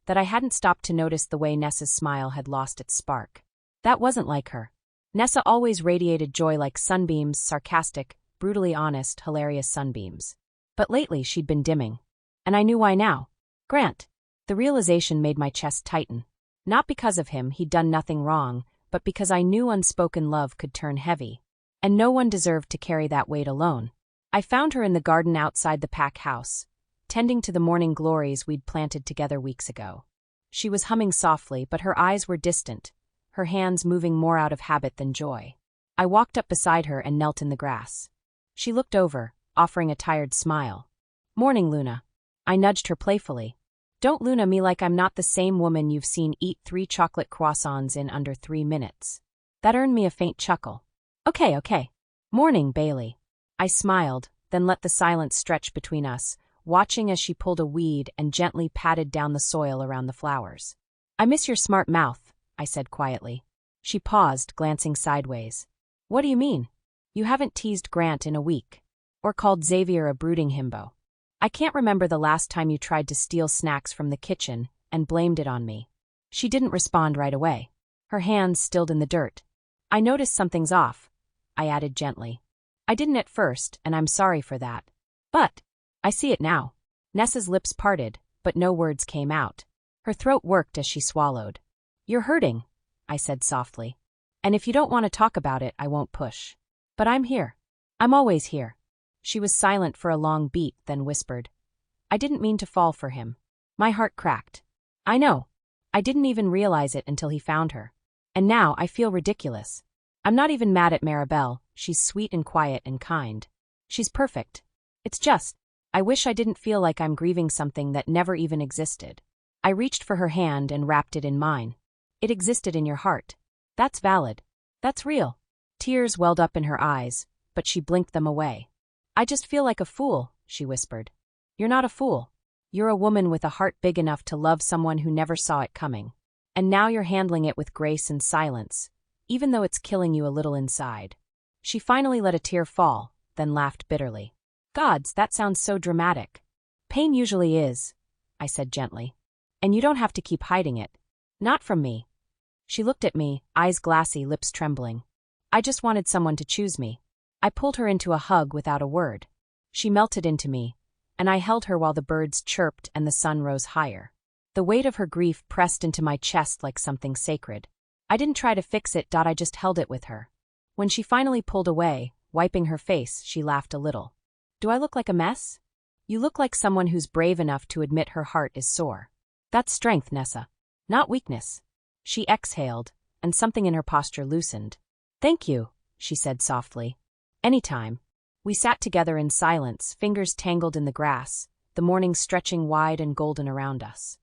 that I hadn't stopped to notice the way Nessa's smile had lost its spark. That wasn't like her. Nessa always radiated joy like sunbeams, sarcastic, brutally honest, hilarious sunbeams. But lately she'd been dimming. And I knew why now. Grant. The realization made my chest tighten. Not because of him, he'd done nothing wrong, but because I knew unspoken love could turn heavy. And no one deserved to carry that weight alone. I found her in the garden outside the pack house, tending to the morning glories we'd planted together weeks ago. She was humming softly, but her eyes were distant, her hands moving more out of habit than joy. I walked up beside her and knelt in the grass. She looked over, offering a tired smile. Morning, Luna. I nudged her playfully. Don't Luna me like I'm not the same woman you've seen eat 3 chocolate croissants in under 3 minutes. That earned me a faint chuckle. Okay. Morning, Bailey. I smiled, then let the silence stretch between us, watching as she pulled a weed and gently patted down the soil around the flowers. I miss your smart mouth, I said quietly. She paused, glancing sideways. What do you mean? You haven't teased Grant in a week. Or called Xavier a brooding himbo. I can't remember the last time you tried to steal snacks from the kitchen and blamed it on me. She didn't respond right away. Her hands stilled in the dirt. I noticed something's off, I added gently. I didn't at first, and I'm sorry for that. But I see it now. Nessa's lips parted, but no words came out. Her throat worked as she swallowed. You're hurting, I said softly. And if you don't want to talk about it, I won't push. But I'm here. I'm always here. She was silent for a long beat, then whispered. I didn't mean to fall for him. My heart cracked. I know. I didn't even realize it until he found her. And now I feel ridiculous. I'm not even mad at Maribel. She's sweet and quiet and kind. She's perfect. It's just, I wish I didn't feel like I'm grieving something that never even existed. I reached for her hand and wrapped it in mine. It existed in your heart. That's valid. That's real. Tears welled up in her eyes, but she blinked them away. I just feel like a fool, she whispered. You're not a fool. You're a woman with a heart big enough to love someone who never saw it coming. And now you're handling it with grace and silence, even though it's killing you a little inside. She finally let a tear fall, then laughed bitterly. Gods, that sounds so dramatic. Pain usually is, I said gently. And you don't have to keep hiding it. Not from me. She looked at me, eyes glassy, lips trembling. I just wanted someone to choose me. I pulled her into a hug without a word. She melted into me, and I held her while the birds chirped and the sun rose higher. The weight of her grief pressed into my chest like something sacred. I didn't try to fix it. I just held it with her. When she finally pulled away, wiping her face, she laughed a little. Do I look like a mess? You look like someone who's brave enough to admit her heart is sore. That's strength, Nessa. Not weakness. She exhaled, and something in her posture loosened. Thank you, she said softly. Anytime. We sat together in silence, fingers tangled in the grass, the morning stretching wide and golden around us.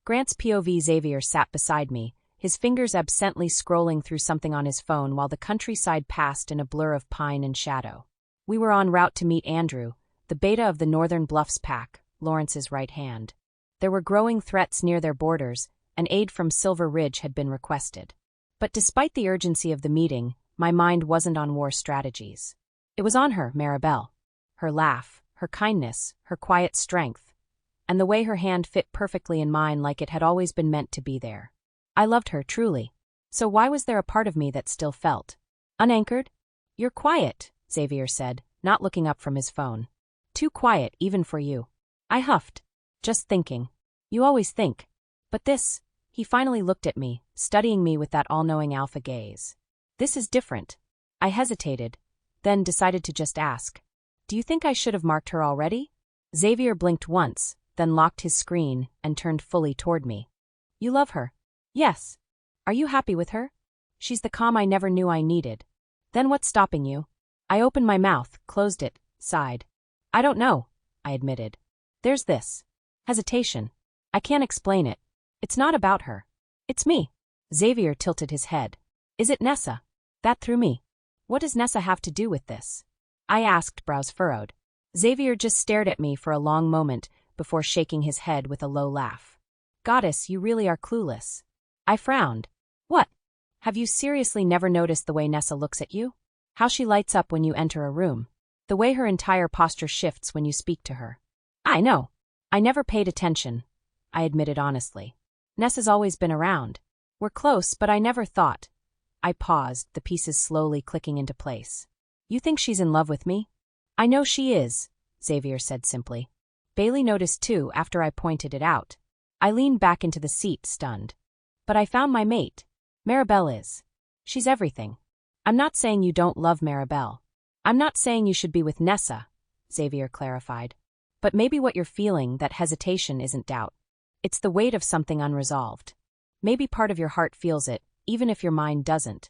Grant's POV Xavier sat beside me, his fingers absently scrolling through something on his phone while the countryside passed in a blur of pine and shadow. We were en route to meet Andrew, the beta of the Northern Bluffs pack, Lawrence's right hand. There were growing threats near their borders, and aid from Silver Ridge had been requested. But despite the urgency of the meeting, my mind wasn't on war strategies. It was on her, Maribel. Her laugh, her kindness, her quiet strength, and the way her hand fit perfectly in mine like it had always been meant to be there. I loved her, truly. So why was there a part of me that still felt unanchored? "You're quiet," Xavier said, not looking up from his phone. "Too quiet, even for you." I huffed. "Just thinking." "You always think. But this..." He finally looked at me, studying me with that all-knowing alpha gaze. "This is different." I hesitated, then decided to just ask. "Do you think I should have marked her already?" Xavier blinked once, then locked his screen and turned fully toward me. "You love her?" "Yes." "Are you happy with her?" "She's the calm I never knew I needed." "Then what's stopping you?" I opened my mouth, closed it, sighed. "I don't know," I admitted. "There's this hesitation. I can't explain it. It's not about her. It's me." Xavier tilted his head. "Is it Nessa?" That threw me. "What does Nessa have to do with this?" I asked, brows furrowed. Xavier just stared at me for a long moment before shaking his head with a low laugh. "Goddess, you really are clueless." I frowned. "What?" "Have you seriously never noticed the way Nessa looks at you? How she lights up when you enter a room? The way her entire posture shifts when you speak to her?" "I know. I never paid attention," I admitted honestly. "Nessa's always been around. We're close, but I never thought." I paused, the pieces slowly clicking into place. "You think she's in love with me?" "I know she is," Xavier said simply. Bailey noticed too after I pointed it out. I leaned back into the seat, stunned. "But I found my mate. Maribel is. She's everything." "I'm not saying you don't love Maribel. I'm not saying you should be with Nessa," Xavier clarified. "But maybe what you're feeling, that hesitation, isn't doubt. It's the weight of something unresolved. Maybe part of your heart feels it, even if your mind doesn't."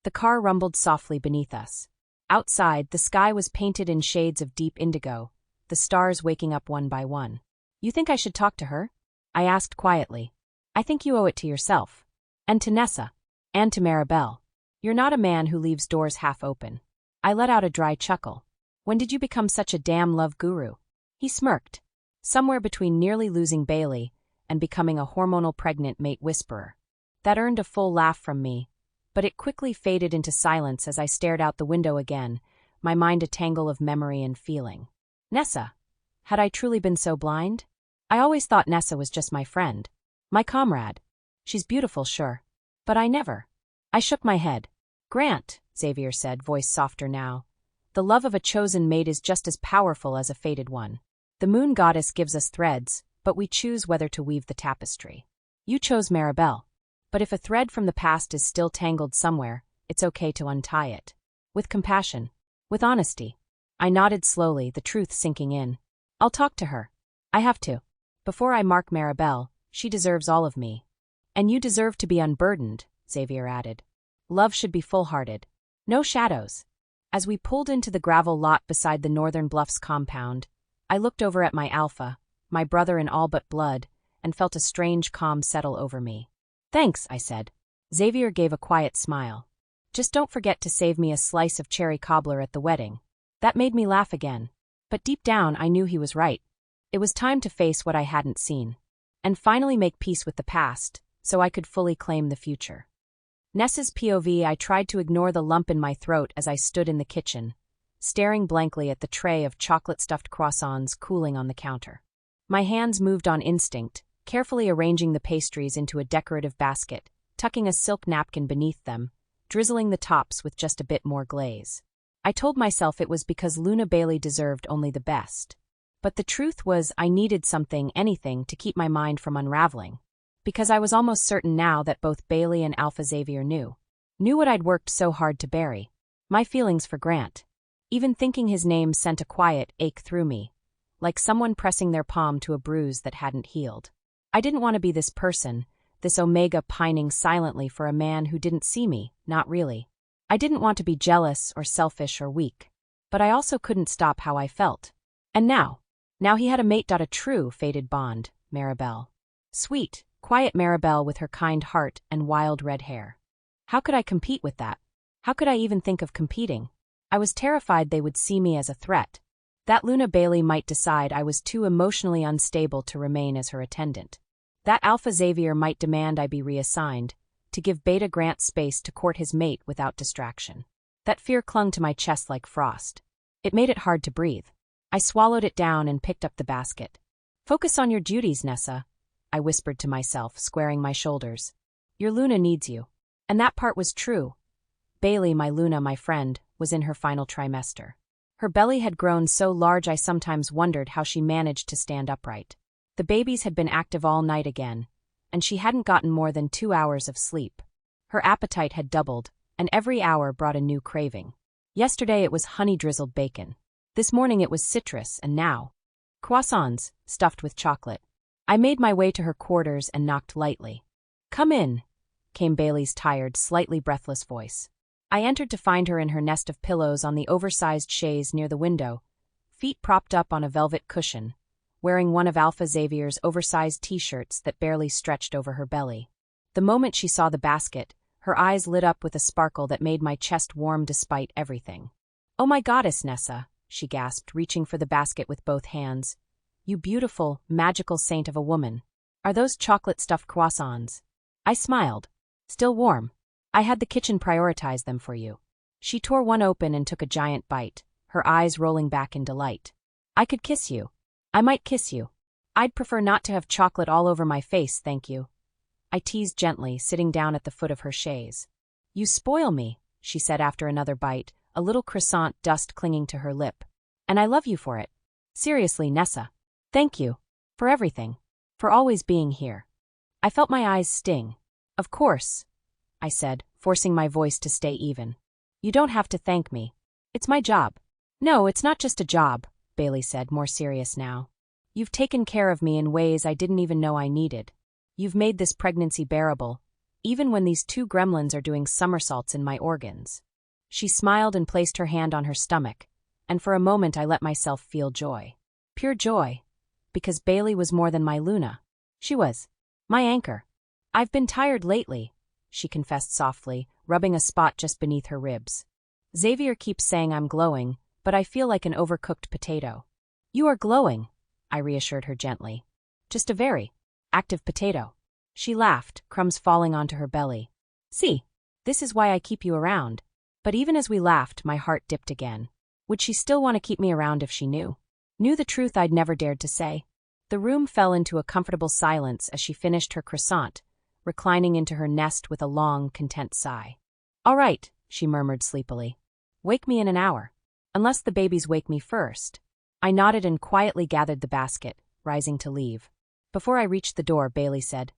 The car rumbled softly beneath us. Outside, the sky was painted in shades of deep indigo, the stars waking up one by one. "You think I should talk to her?" I asked quietly. "I think you owe it to yourself. And to Nessa. And to Maribel. You're not a man who leaves doors half open." I let out a dry chuckle. "When did you become such a damn love guru?" He smirked. "Somewhere between nearly losing Bailey and becoming a hormonal pregnant mate whisperer." That earned a full laugh from me, but it quickly faded into silence as I stared out the window again, my mind a tangle of memory and feeling. Nessa. Had I truly been so blind? I always thought Nessa was just my friend. My comrade. She's beautiful, sure. But I never. I shook my head. "Grant," Xavier said, voice softer now. "The love of a chosen mate is just as powerful as a fated one. The moon goddess gives us threads, but we choose whether to weave the tapestry. You chose Maribel. But if a thread from the past is still tangled somewhere, it's okay to untie it. With compassion. With honesty." I nodded slowly, the truth sinking in. "I'll talk to her. I have to. Before I mark Maribel, she deserves all of me." "And you deserve to be unburdened," Xavier added. "Love should be full-hearted. No shadows." As we pulled into the gravel lot beside the Northern Bluffs compound, I looked over at my alpha, my brother in all but blood, and felt a strange calm settle over me. "Thanks," I said. Xavier gave a quiet smile. "Just don't forget to save me a slice of cherry cobbler at the wedding." That made me laugh again. But deep down I knew he was right. It was time to face what I hadn't seen. And finally make peace with the past, so I could fully claim the future. Nessa's POV. I tried to ignore the lump in my throat as I stood in the kitchen, staring blankly at the tray of chocolate-stuffed croissants cooling on the counter. My hands moved on instinct, carefully arranging the pastries into a decorative basket, tucking a silk napkin beneath them, drizzling the tops with just a bit more glaze. I told myself it was because Luna Bailey deserved only the best. But the truth was I needed something, anything, to keep my mind from unraveling. Because I was almost certain now that both Bailey and Alpha Xavier knew what I'd worked so hard to bury. My feelings for Grant. Even thinking his name sent a quiet ache through me, like someone pressing their palm to a bruise that hadn't healed. I didn't want to be this person, this Omega pining silently for a man who didn't see me, not really. I didn't want to be jealous or selfish or weak. But I also couldn't stop how I felt. And now he had a mate. A true, fated bond, Maribel. Sweet, Quiet Maribel with her kind heart and wild red hair. How could I compete with that? How could I even think of competing? I was terrified they would see me as a threat. That Luna Bailey might decide I was too emotionally unstable to remain as her attendant. That Alpha Xavier might demand I be reassigned, to give Beta Grant space to court his mate without distraction. That fear clung to my chest like frost. It made it hard to breathe. I swallowed it down and picked up the basket. Focus on your duties, Nessa, I whispered to myself, squaring my shoulders. Your Luna needs you. And that part was true. Bailey, my Luna, my friend, was in her final trimester. Her belly had grown so large I sometimes wondered how she managed to stand upright. The babies had been active all night again, and she hadn't gotten more than 2 hours of sleep. Her appetite had doubled, and every hour brought a new craving. Yesterday it was honey-drizzled bacon. This morning it was citrus, and now croissants, stuffed with chocolate. I made my way to her quarters and knocked lightly. "Come in," came Bailey's tired, slightly breathless voice. I entered to find her in her nest of pillows on the oversized chaise near the window, feet propped up on a velvet cushion, wearing one of Alpha Xavier's oversized t-shirts that barely stretched over her belly. The moment she saw the basket, her eyes lit up with a sparkle that made my chest warm despite everything. "Oh my goddess, Nessa," she gasped, reaching for the basket with both hands. "You beautiful, magical saint of a woman. Are those chocolate-stuffed croissants?" I smiled. "Still warm. I had the kitchen prioritize them for you." She tore one open and took a giant bite, her eyes rolling back in delight. "I could kiss you. I might kiss you. I'd prefer not to have chocolate all over my face, thank you." I teased gently, sitting down at the foot of her chaise. "You spoil me," she said after another bite, a little croissant dust clinging to her lip. "And I love you for it. Seriously, Nessa. Thank you. For everything. For always being here." I felt my eyes sting. "Of course," I said, forcing my voice to stay even. "You don't have to thank me. It's my job." "No, it's not just a job," Bailey said, more serious now. "You've taken care of me in ways I didn't even know I needed. You've made this pregnancy bearable, even when these 2 gremlins are doing somersaults in my organs." She smiled and placed her hand on her stomach, and for a moment I let myself feel joy. Pure joy. Because Bailey was more than my Luna. She was my anchor. "I've been tired lately," she confessed softly, rubbing a spot just beneath her ribs. "Xavier keeps saying I'm glowing, but I feel like an overcooked potato." "You are glowing," I reassured her gently. "Just a very active potato." She laughed, crumbs falling onto her belly. "See, this is why I keep you around." But even as we laughed, my heart dipped again. Would she still want to keep me around if she knew the truth I'd never dared to say? The room fell into a comfortable silence as she finished her croissant, reclining into her nest with a long, content sigh. "All right," she murmured sleepily. "Wake me in an hour. Unless the babies wake me first." I nodded and quietly gathered the basket, rising to leave. Before I reached the door, Bailey said,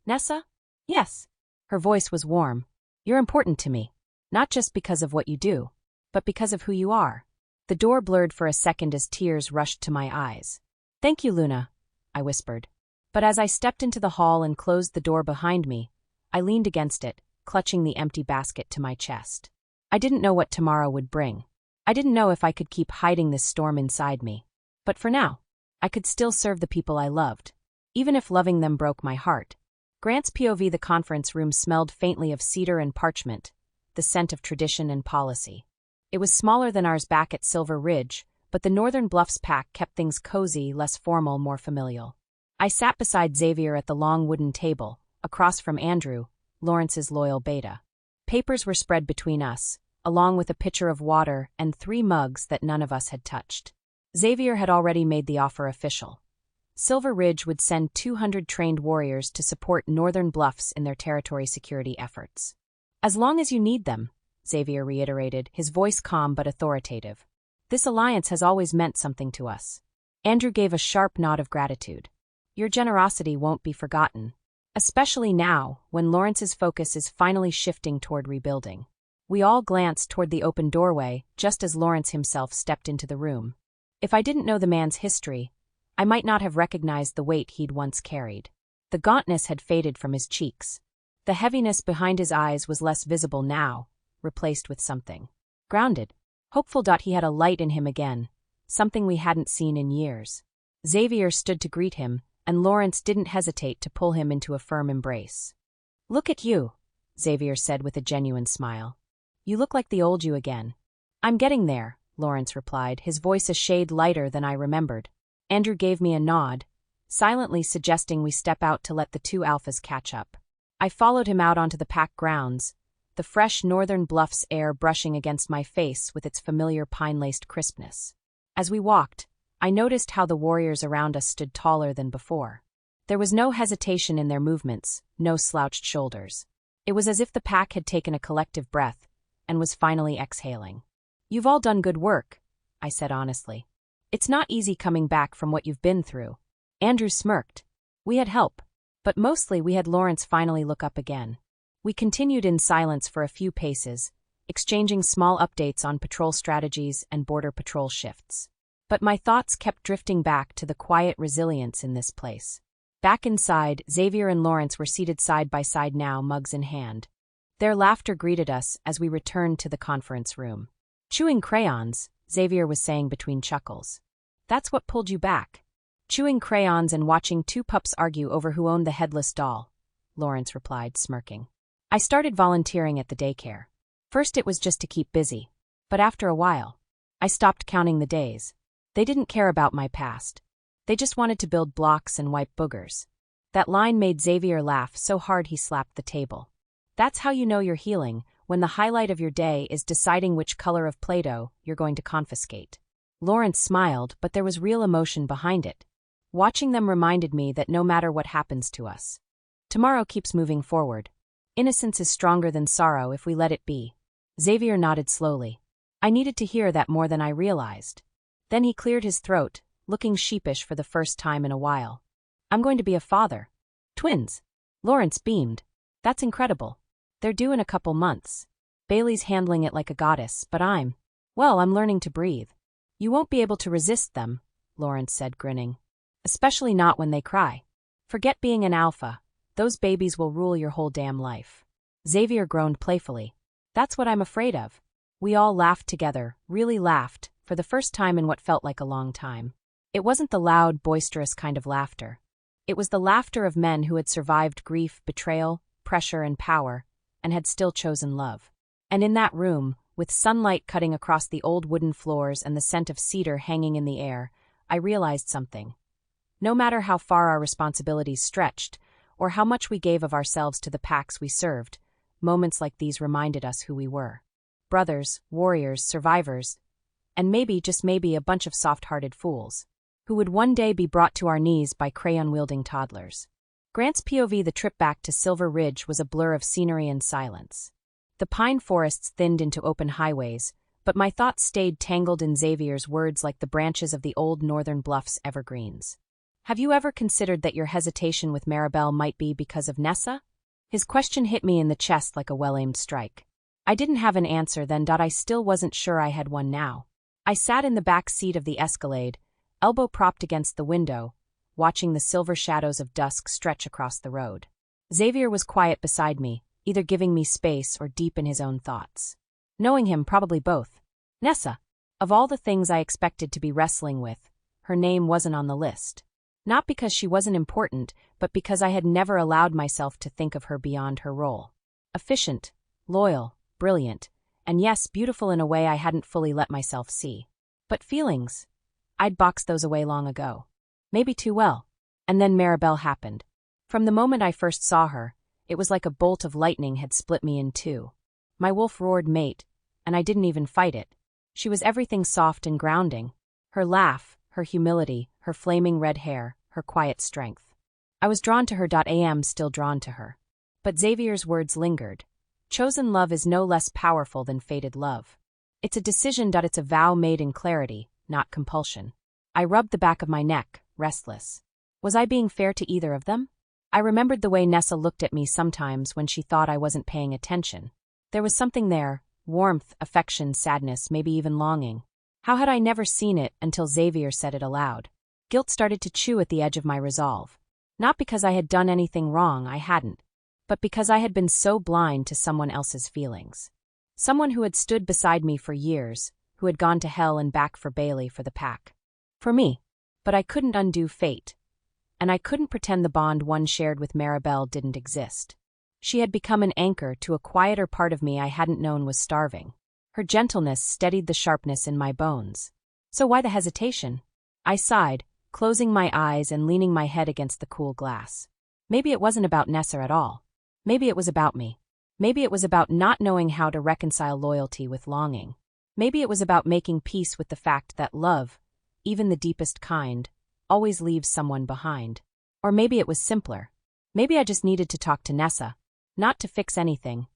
"Nessa?" "Yes." Her voice was warm. "You're important to me. Not just because of what you do, but because of who you are." The door blurred for a second as tears rushed to my eyes. "Thank you, Luna," I whispered. But as I stepped into the hall and closed the door behind me, I leaned against it, clutching the empty basket to my chest. I didn't know what tomorrow would bring. I didn't know if I could keep hiding this storm inside me. But for now, I could still serve the people I loved, even if loving them broke my heart. Grant's POV. The conference room smelled faintly of cedar and parchment, the scent of tradition and policy. It was smaller than ours back at Silver Ridge, but the Northern Bluffs pack kept things cozy, less formal, more familial. I sat beside Xavier at the long wooden table, across from Andrew, Lawrence's loyal beta. Papers were spread between us, along with a pitcher of water and 3 mugs that none of us had touched. Xavier had already made the offer official. Silver Ridge would send 200 trained warriors to support Northern Bluffs in their territory security efforts. "As long as you need them," Xavier reiterated, his voice calm but authoritative. "This alliance has always meant something to us." Andrew gave a sharp nod of gratitude. "Your generosity won't be forgotten, especially now, when Lawrence's focus is finally shifting toward rebuilding." We all glanced toward the open doorway, just as Lawrence himself stepped into the room. If I didn't know the man's history, I might not have recognized the weight he'd once carried. The gauntness had faded from his cheeks. The heaviness behind his eyes was less visible now, replaced with something grounded, hopeful. He had a light in him again, something we hadn't seen in years. Xavier stood to greet him, and Lawrence didn't hesitate to pull him into a firm embrace. "Look at you," Xavier said with a genuine smile. "You look like the old you again." "I'm getting there," Lawrence replied, his voice a shade lighter than I remembered. Andrew gave me a nod, silently suggesting we step out to let the two alphas catch up. I followed him out onto the pack grounds, the fresh northern bluffs air brushing against my face with its familiar pine-laced crispness. As we walked, I noticed how the warriors around us stood taller than before. There was no hesitation in their movements, no slouched shoulders. It was as if the pack had taken a collective breath and was finally exhaling. "You've all done good work," I said honestly. "It's not easy coming back from what you've been through." Andrew smirked. "We had help, but mostly we had Lawrence finally look up again." We continued in silence for a few paces, exchanging small updates on patrol strategies and border patrol shifts. But my thoughts kept drifting back to the quiet resilience in this place. Back inside, Xavier and Lawrence were seated side by side now, mugs in hand. Their laughter greeted us as we returned to the conference room. "Chewing crayons," Xavier was saying between chuckles. "That's what pulled you back." "Chewing crayons and watching two pups argue over who owned the headless doll," Lawrence replied, smirking. "I started volunteering at the daycare. First it was just to keep busy, but after a while, I stopped counting the days. They didn't care about my past. They just wanted to build blocks and wipe boogers." That line made Xavier laugh so hard he slapped the table. "That's how you know you're healing, when the highlight of your day is deciding which color of Play-Doh you're going to confiscate." Lawrence smiled, but there was real emotion behind it. Watching them reminded me that no matter what happens to us, tomorrow keeps moving forward. Innocence is stronger than sorrow if we let it be. Xavier nodded slowly. I needed to hear that more than I realized. Then he cleared his throat, looking sheepish for the first time in a while. "I'm going to be a father." "Twins?" Lawrence beamed. "That's incredible. They're due in a couple months. Bailey's handling it like a goddess, but I'm learning to breathe." "You won't be able to resist them," Lawrence said, grinning. "Especially not when they cry. Forget being an alpha. Those babies will rule your whole damn life." Xavier groaned playfully. "That's what I'm afraid of." We all laughed together, really laughed, for the first time in what felt like a long time. It wasn't the loud, boisterous kind of laughter. It was the laughter of men who had survived grief, betrayal, pressure, and power, and had still chosen love. And in that room, with sunlight cutting across the old wooden floors and the scent of cedar hanging in the air, I realized something. No matter how far our responsibilities stretched, or how much we gave of ourselves to the packs we served, moments like these reminded us who we were. Brothers, warriors, survivors, and maybe, just maybe, a bunch of soft-hearted fools, who would one day be brought to our knees by crayon-wielding toddlers. Grant's POV, the trip back to Silver Ridge, was a blur of scenery and silence. The pine forests thinned into open highways, but my thoughts stayed tangled in Xavier's words like the branches of the old northern bluffs evergreens. "Have you ever considered that your hesitation with Maribel might be because of Nessa?" His question hit me in the chest like a well-aimed strike. I didn't have an answer then. I still wasn't sure I had one now. I sat in the back seat of the Escalade, elbow propped against the window, watching the silver shadows of dusk stretch across the road. Xavier was quiet beside me, either giving me space or deep in his own thoughts. Knowing him, probably both. Nessa. Of all the things I expected to be wrestling with, her name wasn't on the list. Not because she wasn't important, but because I had never allowed myself to think of her beyond her role. Efficient, loyal, brilliant, and yes, beautiful in a way I hadn't fully let myself see. But feelings? I'd boxed those away long ago. Maybe too well. And then Maribel happened. From the moment I first saw her, it was like a bolt of lightning had split me in two. My wolf roared mate, and I didn't even fight it. She was everything soft and grounding. Her laugh, her humility, her flaming red hair, her quiet strength. I was drawn to her. Am still drawn to her. But Xavier's words lingered. Chosen love is no less powerful than fated love. It's a decision. It's a vow made in clarity, not compulsion. I rubbed the back of my neck, restless. Was I being fair to either of them? I remembered the way Nessa looked at me sometimes when she thought I wasn't paying attention. There was something there, warmth, affection, sadness, maybe even longing. How had I never seen it until Xavier said it aloud? Guilt started to chew at the edge of my resolve. Not because I had done anything wrong, I hadn't, but because I had been so blind to someone else's feelings. Someone who had stood beside me for years, who had gone to hell and back for Bailey, for the pack. For me. But I couldn't undo fate. and I couldn't pretend the bond one shared with Maribel didn't exist. She had become an anchor to a quieter part of me I hadn't known was starving. Her gentleness steadied the sharpness in my bones. So why the hesitation? I sighed, closing my eyes and leaning my head against the cool glass. Maybe it wasn't about Nessa at all. Maybe it was about me. Maybe it was about not knowing how to reconcile loyalty with longing. Maybe it was about making peace with the fact that love, even the deepest kind, always leaves someone behind. Or maybe it was simpler. Maybe I just needed to talk to Nessa, not to fix anything,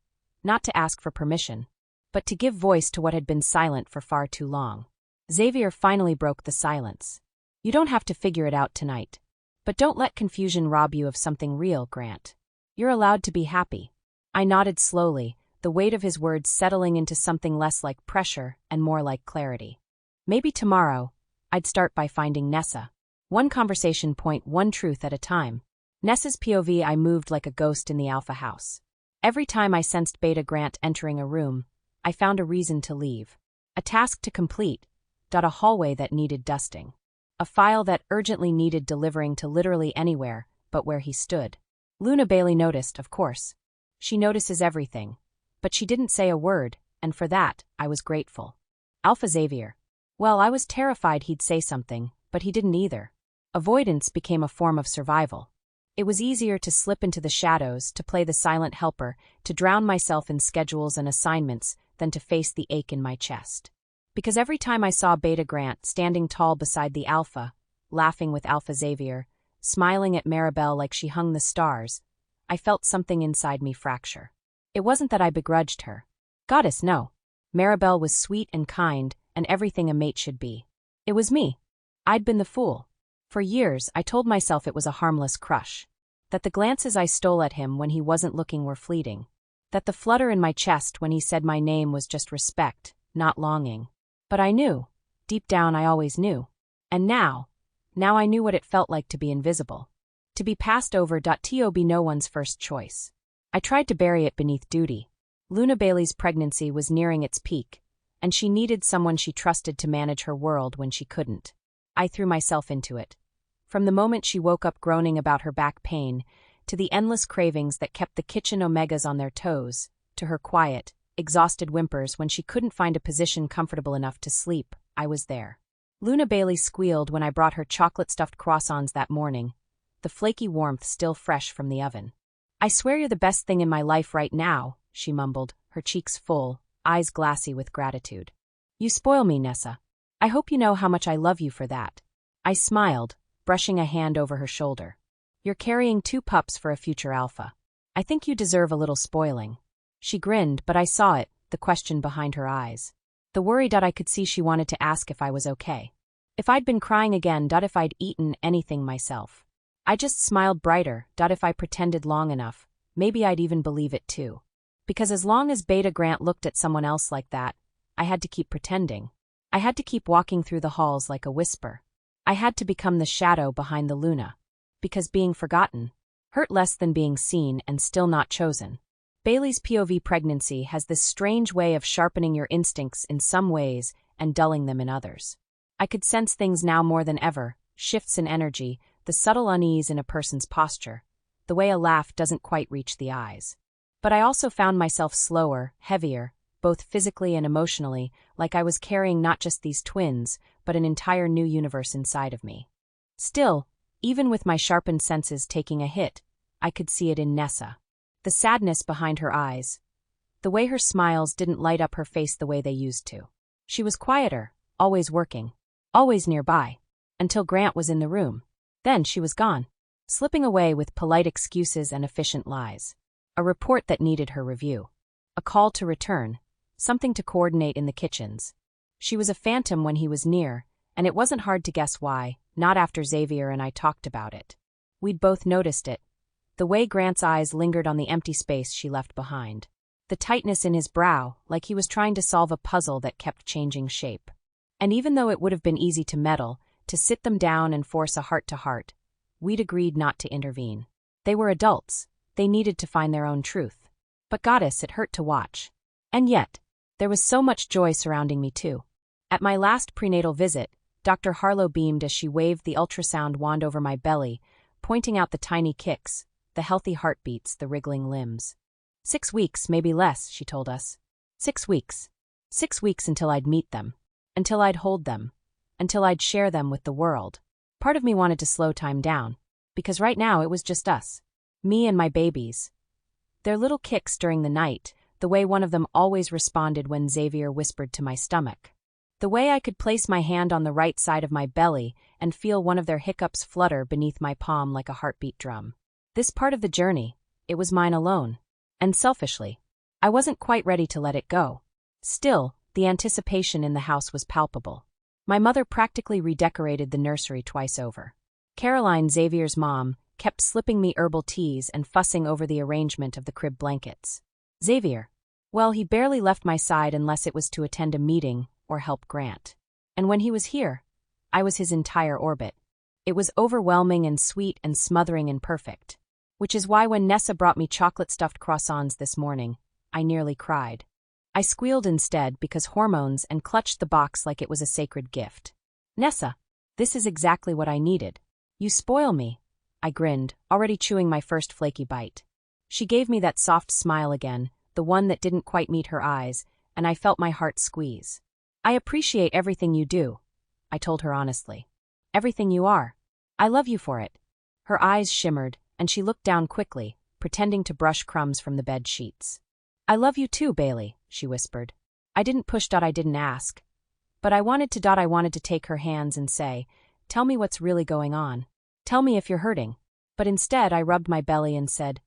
not to ask for permission, but to give voice to what had been silent for far too long. Xavier finally broke the silence. You don't have to figure it out tonight. But don't let confusion rob you of something real, Grant. You're allowed to be happy. I nodded slowly, the weight of his words settling into something less like pressure and more like clarity. Maybe tomorrow, I'd start by finding Nessa. One conversation point, one truth at a time. Nessa's POV. I moved like a ghost in the Alpha house. Every time I sensed Beta Grant entering a room, I found a reason to leave. A task to complete, a hallway that needed dusting. A file that urgently needed delivering to literally anywhere but where he stood. Luna Bailey noticed, of course. She notices everything. But she didn't say a word, and for that, I was grateful. Alpha Xavier. Well, I was terrified he'd say something, but he didn't either. Avoidance became a form of survival. It was easier to slip into the shadows, to play the silent helper, to drown myself in schedules and assignments, than to face the ache in my chest. Because every time I saw Beta Grant standing tall beside the Alpha, laughing with Alpha Xavier, smiling at Maribel like she hung the stars, I felt something inside me fracture. It wasn't that I begrudged her. Goddess, no. Maribel was sweet and kind, and everything a mate should be. It was me. I'd been the fool. For years, I told myself it was a harmless crush. That the glances I stole at him when he wasn't looking were fleeting. That the flutter in my chest when he said my name was just respect, not longing. But I knew. Deep down I always knew. And now I knew what it felt like to be invisible. To be passed over. To be no one's first choice. I tried to bury it beneath duty. Luna Bailey's pregnancy was nearing its peak, and she needed someone she trusted to manage her world when she couldn't. I threw myself into it. From the moment she woke up groaning about her back pain, to the endless cravings that kept the kitchen omegas on their toes, to her quiet, exhausted whimpers when she couldn't find a position comfortable enough to sleep, I was there. Luna Bailey squealed when I brought her chocolate-stuffed croissants that morning, the flaky warmth still fresh from the oven. I swear you're the best thing in my life right now, she mumbled, her cheeks full, eyes glassy with gratitude. You spoil me, Nessa. I hope you know how much I love you for that. I smiled, brushing a hand over her shoulder. You're carrying 2 pups for a future alpha. I think you deserve a little spoiling. She grinned, but I saw it, the question behind her eyes. The worry. I could see she wanted to ask if I was okay. If I'd been crying again. If I'd eaten anything myself. I just smiled brighter. If I pretended long enough, maybe I'd even believe it too. Because as long as Beta Grant looked at someone else like that, I had to keep pretending. I had to keep walking through the halls like a whisper. I had to become the shadow behind the Luna. Because being forgotten hurt less than being seen and still not chosen. Bailey's POV pregnancy has this strange way of sharpening your instincts in some ways and dulling them in others. I could sense things now more than ever, shifts in energy, the subtle unease in a person's posture, the way a laugh doesn't quite reach the eyes. But I also found myself slower, heavier, both physically and emotionally, like I was carrying not just these twins, but an entire new universe inside of me. Still, even with my sharpened senses taking a hit, I could see it in Nessa. The sadness behind her eyes. The way her smiles didn't light up her face the way they used to. She was quieter, always working, always nearby, until Grant was in the room. Then she was gone, slipping away with polite excuses and efficient lies. A report that needed her review. A call to return, something to coordinate in the kitchens. She was a phantom when he was near, and it wasn't hard to guess why, not after Xavier and I talked about it. We'd both noticed it. The way Grant's eyes lingered on the empty space she left behind. The tightness in his brow, like he was trying to solve a puzzle that kept changing shape. And even though it would have been easy to meddle, to sit them down and force a heart-to-heart, we'd agreed not to intervene. They were adults. They needed to find their own truth. But goddess, it hurt to watch. And yet, there was so much joy surrounding me too. At my last prenatal visit, Dr. Harlow beamed as she waved the ultrasound wand over my belly, pointing out the tiny kicks, the healthy heartbeats, the wriggling limbs. 6 weeks, maybe less, she told us. 6 weeks. 6 weeks until I'd meet them. Until I'd hold them. Until I'd share them with the world. Part of me wanted to slow time down, because right now it was just us. Me and my babies. Their little kicks during the night, the way one of them always responded when Xavier whispered to my stomach. The way I could place my hand on the right side of my belly and feel one of their hiccups flutter beneath my palm like a heartbeat drum. This part of the journey, it was mine alone. And selfishly, I wasn't quite ready to let it go. Still, the anticipation in the house was palpable. My mother practically redecorated the nursery twice over. Caroline, Xavier's mom, kept slipping me herbal teas and fussing over the arrangement of the crib blankets. Xavier, well, he barely left my side unless it was to attend a meeting or help Grant. And when he was here, I was his entire orbit. It was overwhelming and sweet and smothering and perfect. Which is why when Nessa brought me chocolate-stuffed croissants this morning, I nearly cried. I squealed instead because hormones and clutched the box like it was a sacred gift. Nessa, this is exactly what I needed. You spoil me. I grinned, already chewing my first flaky bite. She gave me that soft smile again, the one that didn't quite meet her eyes, and I felt my heart squeeze. I appreciate everything you do, I told her honestly. Everything you are. I love you for it. Her eyes shimmered, and she looked down quickly, pretending to brush crumbs from the bed sheets. I love you too, Bailey, she whispered. I didn't push. I didn't ask. But I wanted to take her hands and say, tell me what's really going on. Tell me if you're hurting. But instead I rubbed my belly and said,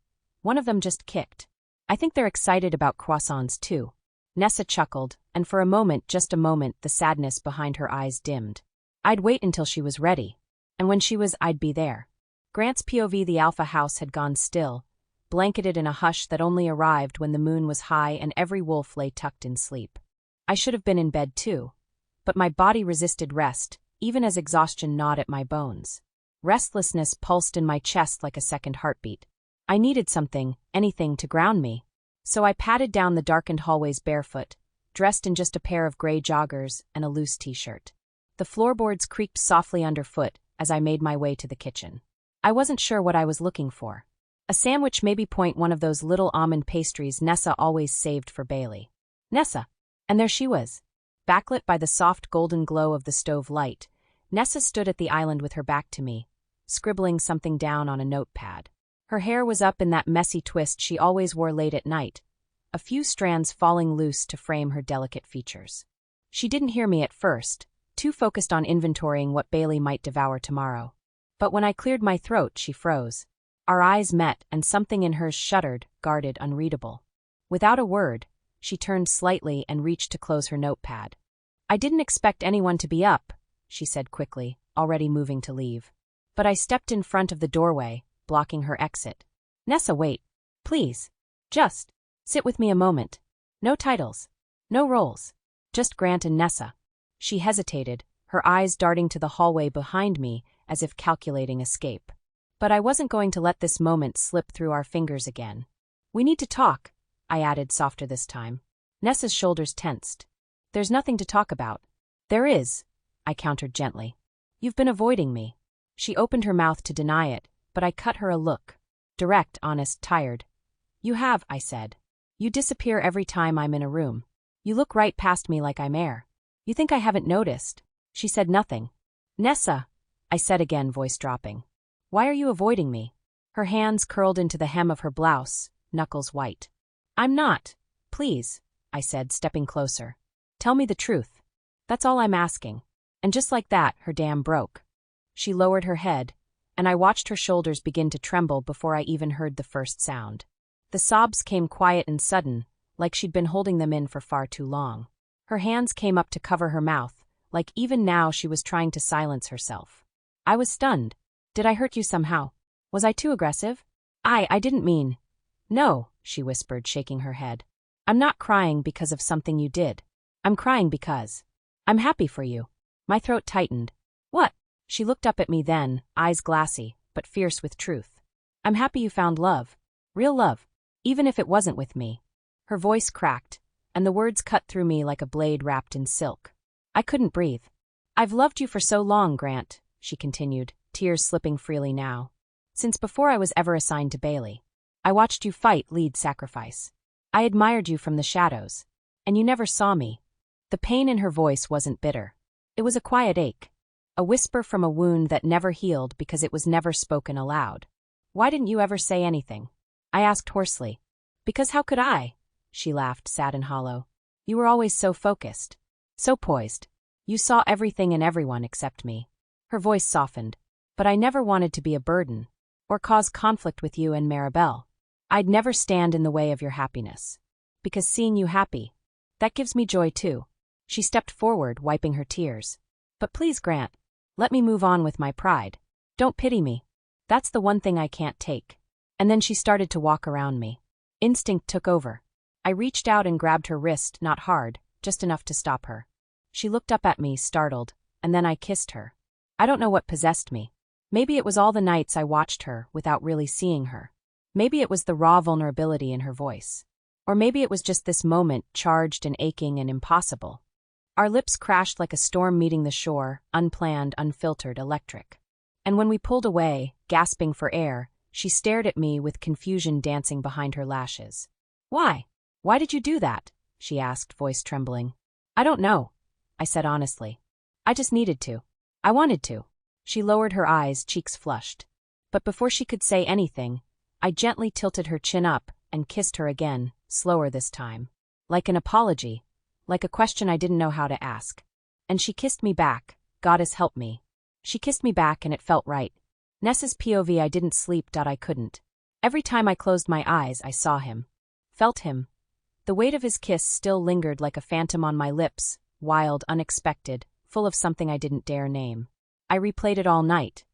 one of them just kicked. I think they're excited about croissants too. Nessa chuckled, and for a moment, just a moment, the sadness behind her eyes dimmed. I'd wait until she was ready. And when she was, I'd be there. Grant's POV, the Alpha house had gone still, blanketed in a hush that only arrived when the moon was high and every wolf lay tucked in sleep. I should have been in bed too. But my body resisted rest, even as exhaustion gnawed at my bones. Restlessness pulsed in my chest like a second heartbeat. I needed something, anything to ground me. So I padded down the darkened hallways barefoot, dressed in just a pair of gray joggers and a loose t-shirt. The floorboards creaked softly underfoot as I made my way to the kitchen. I wasn't sure what I was looking for. A sandwich, maybe one of those little almond pastries Nessa always saved for Bailey. Nessa. And there she was. Backlit by the soft golden glow of the stove light, Nessa stood at the island with her back to me, scribbling something down on a notepad. Her hair was up in that messy twist she always wore late at night, a few strands falling loose to frame her delicate features. She didn't hear me at first, too focused on inventorying what Bailey might devour tomorrow. But when I cleared my throat, she froze. Our eyes met, and something in hers shuddered, guarded, unreadable. Without a word, she turned slightly and reached to close her notepad. I didn't expect anyone to be up, she said quickly, already moving to leave. But I stepped in front of the doorway, blocking her exit. Nessa, wait. Please. Just sit with me a moment. No titles. No roles. Just Grant and Nessa. She hesitated, her eyes darting to the hallway behind me as if calculating escape. But I wasn't going to let this moment slip through our fingers again. We need to talk, I added softer this time. Nessa's shoulders tensed. There's nothing to talk about. There is, I countered gently. You've been avoiding me. She opened her mouth to deny it, but I cut her a look. Direct, honest, tired. You have, I said. You disappear every time I'm in a room. You look right past me like I'm air. You think I haven't noticed? She said nothing. Nessa, I said again, voice dropping. Why are you avoiding me? Her hands curled into the hem of her blouse, knuckles white. I'm not. Please, I said, stepping closer. Tell me the truth. That's all I'm asking. And just like that, her dam broke. She lowered her head, and I watched her shoulders begin to tremble before I even heard the first sound. The sobs came quiet and sudden, like she'd been holding them in for far too long. Her hands came up to cover her mouth, like even now she was trying to silence herself. I was stunned. Did I hurt you somehow? Was I too aggressive? I didn't mean. No, she whispered, shaking her head. I'm not crying because of something you did. I'm crying because I'm happy for you. My throat tightened. What? She looked up at me then, eyes glassy, but fierce with truth. I'm happy you found love. Real love. Even if it wasn't with me. Her voice cracked, and the words cut through me like a blade wrapped in silk. I couldn't breathe. I've loved you for so long, Grant, she continued, tears slipping freely now. Since before I was ever assigned to Bailey. I watched you fight lead sacrifice. I admired you from the shadows. And you never saw me. The pain in her voice wasn't bitter. It was a quiet ache. A whisper from a wound that never healed because it was never spoken aloud. Why didn't you ever say anything? I asked hoarsely. Because how could I? She laughed, sad and hollow. You were always so focused. So poised. You saw everything and everyone except me. Her voice softened. But I never wanted to be a burden. Or cause conflict with you and Maribel. I'd never stand in the way of your happiness. Because seeing you happy, that gives me joy too. She stepped forward, wiping her tears. But please, Grant, let me move on with my pride. Don't pity me. That's the one thing I can't take. And then she started to walk around me. Instinct took over. I reached out and grabbed her wrist, not hard, just enough to stop her. She looked up at me, startled, and then I kissed her. I don't know what possessed me. Maybe it was all the nights I watched her without really seeing her. Maybe it was the raw vulnerability in her voice. Or maybe it was just this moment, charged and aching and impossible. Our lips crashed like a storm meeting the shore, unplanned, unfiltered, electric. And when we pulled away, gasping for air, she stared at me with confusion dancing behind her lashes. Why? Why did you do that? She asked, voice trembling. I don't know, I said honestly. I just needed to. I wanted to. She lowered her eyes, cheeks flushed. But before she could say anything, I gently tilted her chin up and kissed her again, slower this time. Like an apology, like a question I didn't know how to ask. And she kissed me back, Goddess help me. She kissed me back and it felt right. Ness's POV I didn't sleep. I couldn't. Every time I closed my eyes I saw him. Felt him. The weight of his kiss still lingered like a phantom on my lips, wild, unexpected, full of something I didn't dare name. I replayed it all night.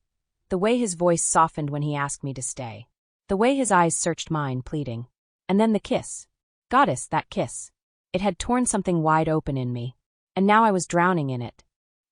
The way his voice softened when he asked me to stay. The way his eyes searched mine, pleading. And then the kiss. Goddess, that kiss. It had torn something wide open in me. And now I was drowning in it.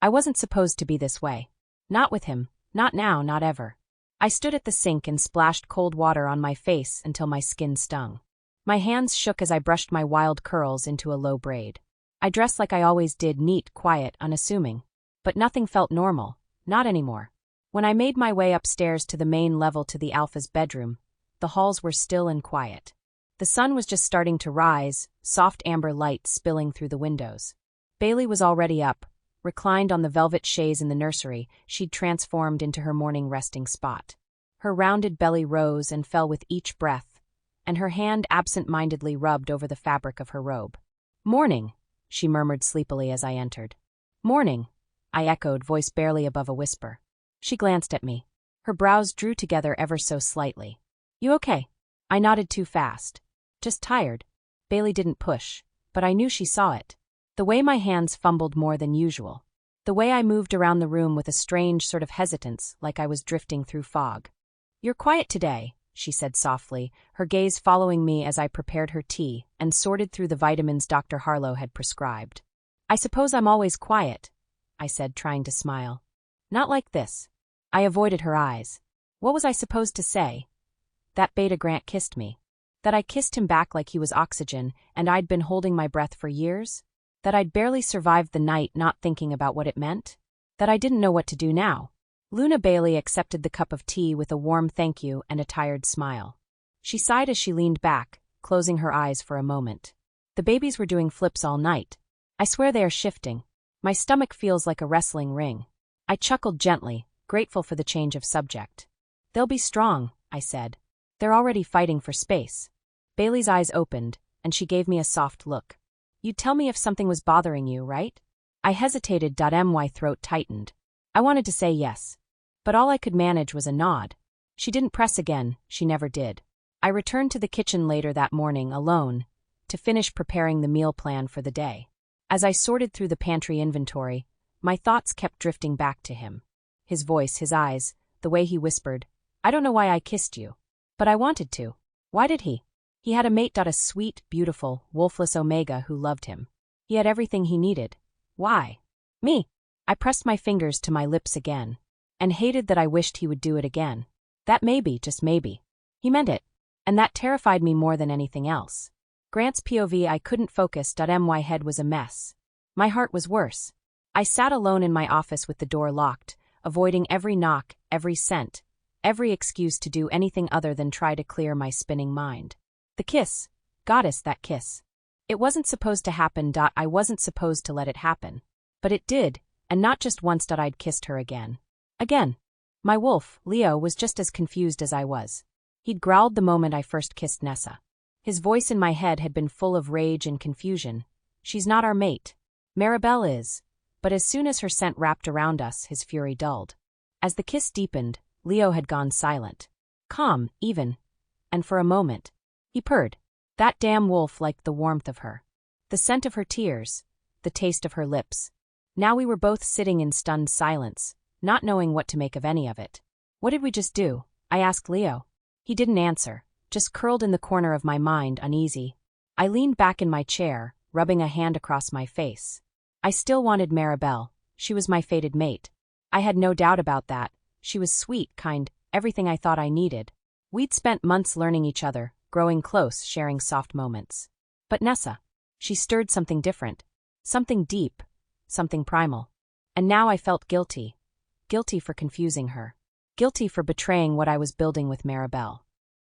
I wasn't supposed to be this way. Not with him, not now, not ever. I stood at the sink and splashed cold water on my face until my skin stung. My hands shook as I brushed my wild curls into a low braid. I dressed like I always did, neat, quiet, unassuming. But nothing felt normal. Not anymore. When I made my way upstairs to the main level to the Alpha's bedroom, the halls were still and quiet. The sun was just starting to rise, soft amber light spilling through the windows. Bailey was already up, reclined on the velvet chaise in the nursery she'd transformed into her morning resting spot. Her rounded belly rose and fell with each breath, and her hand absent-mindedly rubbed over the fabric of her robe. "Morning," she murmured sleepily as I entered. "Morning," I echoed, voice barely above a whisper. She glanced at me. Her brows drew together ever so slightly. "You okay?" I nodded too fast. "Just tired." Bailey didn't push, but I knew she saw it. The way my hands fumbled more than usual. The way I moved around the room with a strange sort of hesitance, like I was drifting through fog. "You're quiet today," she said softly, her gaze following me as I prepared her tea and sorted through the vitamins Dr. Harlow had prescribed. "I suppose I'm always quiet," I said, trying to smile. "Not like this." I avoided her eyes. What was I supposed to say? That Beta Grant kissed me. That I kissed him back like he was oxygen and I'd been holding my breath for years? That I'd barely survived the night not thinking about what it meant? That I didn't know what to do now? Luna Bailey accepted the cup of tea with a warm thank you and a tired smile. She sighed as she leaned back, closing her eyes for a moment. "The babies were doing flips all night. I swear they are shifting. My stomach feels like a wrestling ring." I chuckled gently, grateful for the change of subject. "They'll be strong," I said. "They're already fighting for space." Bailey's eyes opened, and she gave me a soft look. "You'd tell me if something was bothering you, right?" I hesitated. My throat tightened. I wanted to say yes. But all I could manage was a nod. She didn't press again, she never did. I returned to the kitchen later that morning, alone, to finish preparing the meal plan for the day. As I sorted through the pantry inventory, my thoughts kept drifting back to him. His voice, his eyes, the way he whispered, "I don't know why I kissed you. But I wanted to. Why did he? He had a mate. A sweet, beautiful, wolfless Omega who loved him. He had everything he needed. Why? Me?" I pressed my fingers to my lips again, and hated that I wished he would do it again. That maybe, just maybe. He meant it, and that terrified me more than anything else. Grant's POV, I couldn't focus. My head was a mess. My heart was worse. I sat alone in my office with the door locked, avoiding every knock, every scent, every excuse to do anything other than try to clear my spinning mind. The kiss. Goddess, that kiss. It wasn't supposed to happen. I wasn't supposed to let it happen. But it did, and not just once. I'd kissed her again. Again. My wolf, Leo, was just as confused as I was. He'd growled the moment I first kissed Nessa. His voice in my head had been full of rage and confusion. She's not our mate. Maribel is. But as soon as her scent wrapped around us, his fury dulled. As the kiss deepened, Leo had gone silent. Calm, even. And for a moment, he purred. That damn wolf liked the warmth of her. The scent of her tears. The taste of her lips. Now we were both sitting in stunned silence, not knowing what to make of any of it. What did we just do? I asked Leo. He didn't answer, just curled in the corner of my mind, uneasy. I leaned back in my chair, rubbing a hand across my face. I still wanted Maribel. She was my fated mate. I had no doubt about that. She was sweet, kind, everything I thought I needed. We'd spent months learning each other, growing close, sharing soft moments. But Nessa. She stirred something different. Something deep. Something primal. And now I felt guilty. Guilty for confusing her. Guilty for betraying what I was building with Maribel.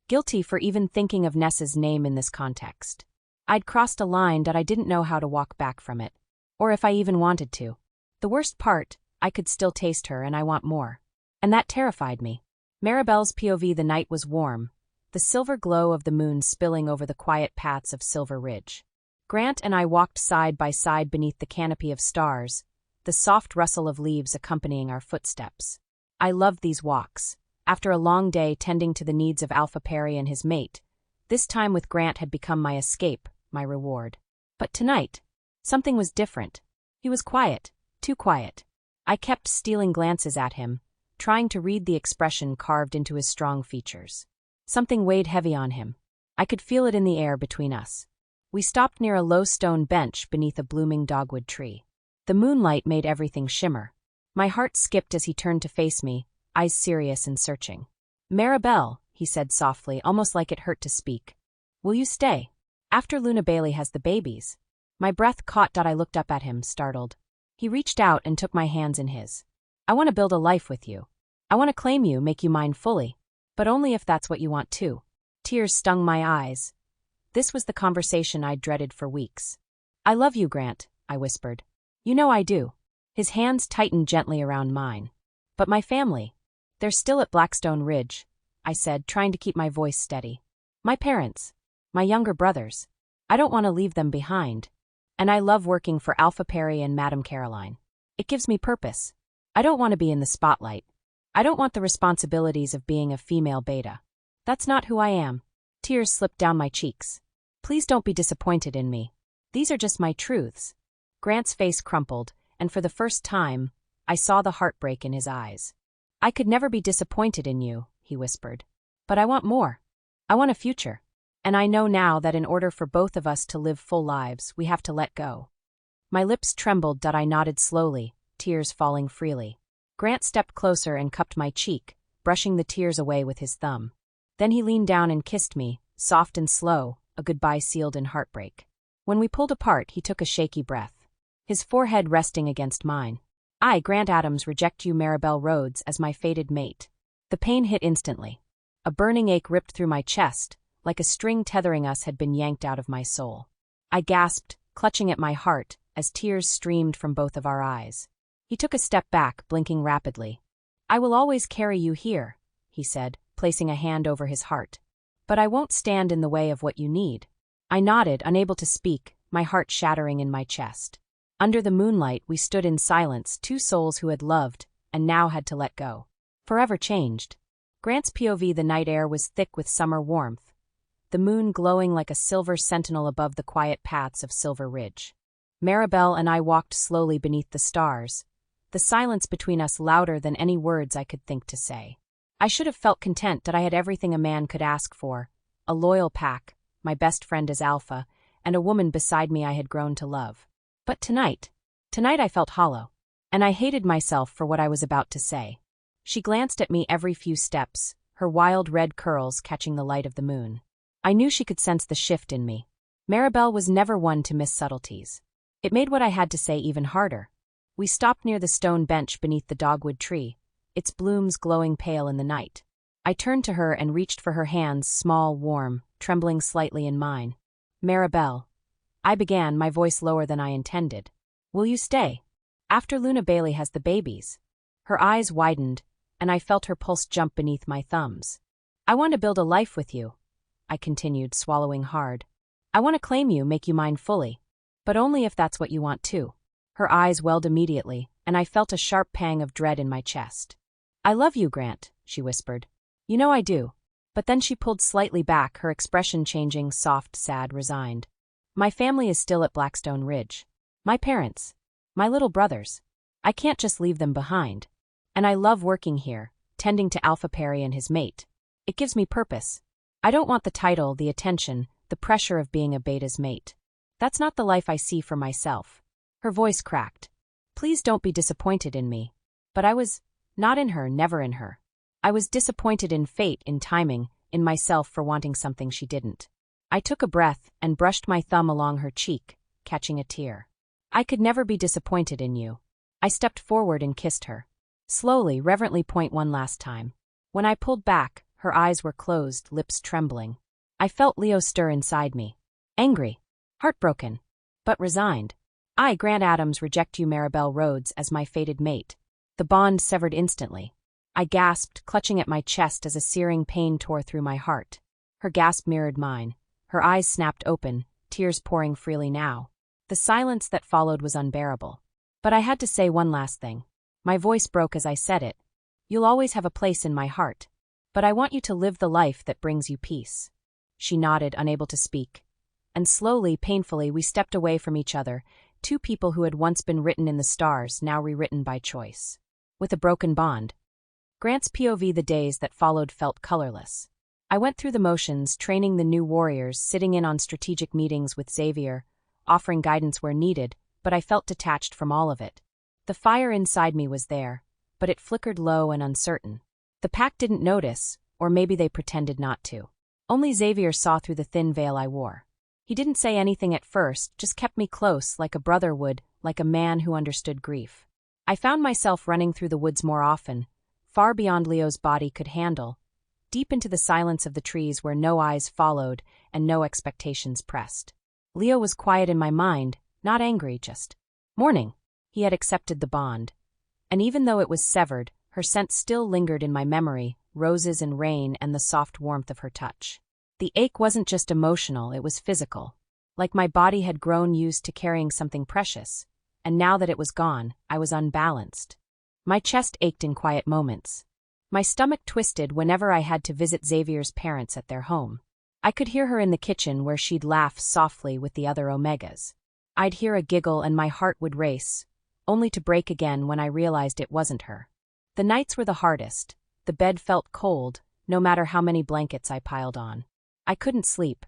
Guilty for even thinking of Nessa's name in this context. I'd crossed a line that I didn't know how to walk back from it. Or if I even wanted to. The worst part, I could still taste her and I want more. And that terrified me. Maribel's POV. The night was warm. The silver glow of the moon spilling over the quiet paths of Silver Ridge. Grant and I walked side by side beneath the canopy of stars, the soft rustle of leaves accompanying our footsteps. I loved these walks. After a long day tending to the needs of Alpha Perry and his mate, this time with Grant had become my escape, my reward. But tonight, something was different. He was quiet, too quiet. I kept stealing glances at him, trying to read the expression carved into his strong features. Something weighed heavy on him. I could feel it in the air between us. We stopped near a low stone bench beneath a blooming dogwood tree. The moonlight made everything shimmer. My heart skipped as he turned to face me, eyes serious and searching. Maribel, he said softly, almost like it hurt to speak. Will you stay? After Luna Bailey has the babies. My breath caught. I looked up at him, startled. He reached out and took my hands in his. I want to build a life with you. I want to claim you, make you mine fully. But only if that's what you want too. Tears stung my eyes. This was the conversation I'd dreaded for weeks. I love you, Grant, I whispered. You know I do. His hands tightened gently around mine. But my family. They're still at Blackstone Ridge, I said, trying to keep my voice steady. My parents. My younger brothers. I don't want to leave them behind. And I love working for Alpha Perry and Madame Caroline. It gives me purpose. I don't want to be in the spotlight. I don't want the responsibilities of being a female beta. That's not who I am. Tears slipped down my cheeks. Please don't be disappointed in me. These are just my truths. Grant's face crumpled, and for the first time, I saw the heartbreak in his eyes. I could never be disappointed in you, he whispered. But I want more. I want a future. And I know now that in order for both of us to live full lives, we have to let go. My lips trembled. I nodded slowly, tears falling freely. Grant stepped closer and cupped my cheek, brushing the tears away with his thumb. Then he leaned down and kissed me, soft and slow, a goodbye sealed in heartbreak. When we pulled apart, he took a shaky breath, his forehead resting against mine. I, Grant Adams, reject you, Maribel Rhodes, as my fated mate. The pain hit instantly. A burning ache ripped through my chest, like a string tethering us had been yanked out of my soul. I gasped, clutching at my heart, as tears streamed from both of our eyes. He took a step back, blinking rapidly. I will always carry you here, he said, placing a hand over his heart. But I won't stand in the way of what you need. I nodded, unable to speak, my heart shattering in my chest. Under the moonlight, we stood in silence, two souls who had loved, and now had to let go. Forever changed. Grant's POV. The night air was thick with summer warmth, the moon glowing like a silver sentinel above the quiet paths of Silver Ridge. Maribel and I walked slowly beneath the stars, the silence between us louder than any words I could think to say. I should have felt content that I had everything a man could ask for, a loyal pack, my best friend as Alpha, and a woman beside me I had grown to love. But tonight I felt hollow, and I hated myself for what I was about to say. She glanced at me every few steps, her wild red curls catching the light of the moon. I knew she could sense the shift in me. Maribel was never one to miss subtleties. It made what I had to say even harder. We stopped near the stone bench beneath the dogwood tree, its blooms glowing pale in the night. I turned to her and reached for her hands, small, warm, trembling slightly in mine. Maribel. I began, my voice lower than I intended. Will you stay? After Luna Bailey has the babies. Her eyes widened, and I felt her pulse jump beneath my thumbs. I want to build a life with you, I continued, swallowing hard. I want to claim you, make you mine fully. But only if that's what you want too. Her eyes welled immediately, and I felt a sharp pang of dread in my chest. I love you, Grant, she whispered. You know I do. But then she pulled slightly back, her expression changing, soft, sad, resigned. My family is still at Blackstone Ridge. My parents. My little brothers. I can't just leave them behind. And I love working here, tending to Alpha Perry and his mate. It gives me purpose. I don't want the title, the attention, the pressure of being a beta's mate. That's not the life I see for myself. Her voice cracked. Please don't be disappointed in me. But I was not in her, never in her. I was disappointed in fate, in timing, in myself for wanting something she didn't. I took a breath and brushed my thumb along her cheek, catching a tear. I could never be disappointed in you. I stepped forward and kissed her. Slowly, reverently, point one last time. When I pulled back, her eyes were closed, lips trembling. I felt Leo stir inside me. Angry. Heartbroken. But resigned. I, Grant Adams, reject you, Maribel Rhodes, as my fated mate. The bond severed instantly. I gasped, clutching at my chest as a searing pain tore through my heart. Her gasp mirrored mine. Her eyes snapped open, tears pouring freely now. The silence that followed was unbearable. But I had to say one last thing. My voice broke as I said it. You'll always have a place in my heart. But I want you to live the life that brings you peace. She nodded, unable to speak. And slowly, painfully, we stepped away from each other, two people who had once been written in the stars, now rewritten by choice. With a broken bond. Grant's POV, the days that followed felt colorless. I went through the motions, training the new warriors, sitting in on strategic meetings with Xavier, offering guidance where needed, but I felt detached from all of it. The fire inside me was there, but it flickered low and uncertain. The pack didn't notice, or maybe they pretended not to. Only Xavier saw through the thin veil I wore. He didn't say anything at first, just kept me close, like a brother would, like a man who understood grief. I found myself running through the woods more often, far beyond Leo's body could handle, deep into the silence of the trees where no eyes followed and no expectations pressed. Leo was quiet in my mind, not angry, just mourning. He had accepted the bond. And even though it was severed, her scent still lingered in my memory, roses and rain and the soft warmth of her touch. The ache wasn't just emotional, it was physical. Like my body had grown used to carrying something precious, and now that it was gone, I was unbalanced. My chest ached in quiet moments. My stomach twisted whenever I had to visit Xavier's parents at their home. I could hear her in the kitchen where she'd laugh softly with the other Omegas. I'd hear a giggle and my heart would race, only to break again when I realized it wasn't her. The nights were the hardest. The bed felt cold, no matter how many blankets I piled on. I couldn't sleep.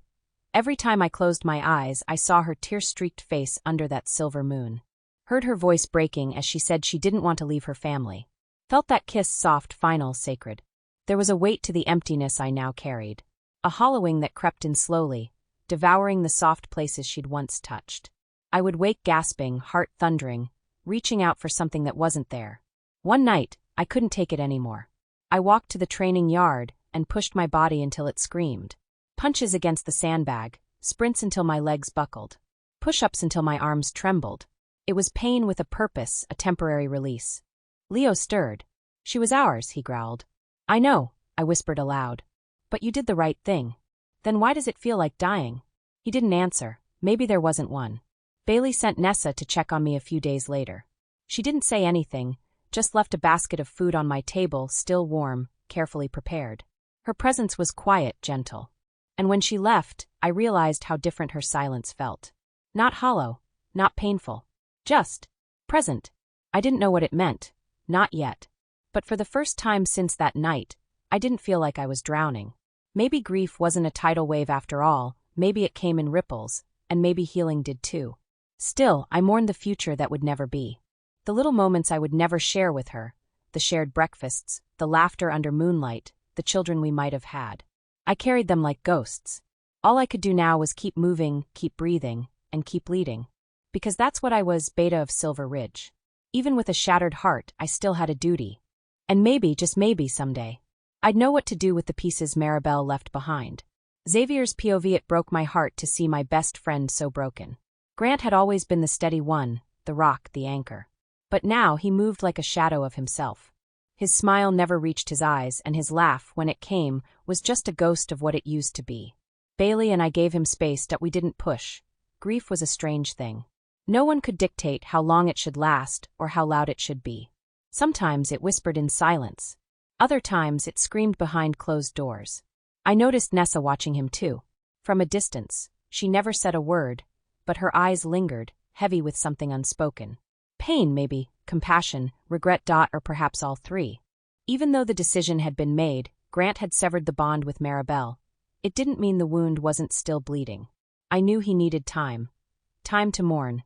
Every time I closed my eyes, I saw her tear-streaked face under that silver moon. Heard her voice breaking as she said she didn't want to leave her family. Felt that kiss, soft, final, sacred. There was a weight to the emptiness I now carried. A hollowing that crept in slowly, devouring the soft places she'd once touched. I would wake gasping, heart thundering, reaching out for something that wasn't there. One night, I couldn't take it anymore. I walked to the training yard and pushed my body until it screamed. Punches against the sandbag, sprints until my legs buckled. Push-ups until my arms trembled. It was pain with a purpose, a temporary release. Leo stirred. She was ours, he growled. I know, I whispered aloud. But you did the right thing. Then why does it feel like dying? He didn't answer. Maybe there wasn't one. Bailey sent Nessa to check on me a few days later. She didn't say anything, just left a basket of food on my table, still warm, carefully prepared. Her presence was quiet, gentle. And when she left, I realized how different her silence felt. Not hollow, not painful. Just present. I didn't know what it meant. Not yet. But for the first time since that night, I didn't feel like I was drowning. Maybe grief wasn't a tidal wave after all, maybe it came in ripples, and maybe healing did too. Still, I mourned the future that would never be. The little moments I would never share with her, the shared breakfasts, the laughter under moonlight, the children we might have had. I carried them like ghosts. All I could do now was keep moving, keep breathing, and keep leading. Because that's what I was, Beta of Silver Ridge. Even with a shattered heart, I still had a duty. And maybe, just maybe someday, I'd know what to do with the pieces Maribel left behind. Xavier's POV, it broke my heart to see my best friend so broken. Grant had always been the steady one, the rock, the anchor. But now he moved like a shadow of himself. His smile never reached his eyes, and his laugh, when it came, was just a ghost of what it used to be. Bailey and I gave him space that we didn't push. Grief was a strange thing. No one could dictate how long it should last or how loud it should be. Sometimes it whispered in silence. Other times it screamed behind closed doors. I noticed Nessa watching him too. From a distance, she never said a word, but her eyes lingered, heavy with something unspoken. Pain, maybe, compassion, regret, or perhaps all three. Even though the decision had been made, Grant had severed the bond with Maribel. It didn't mean the wound wasn't still bleeding. I knew he needed time. Time to mourn.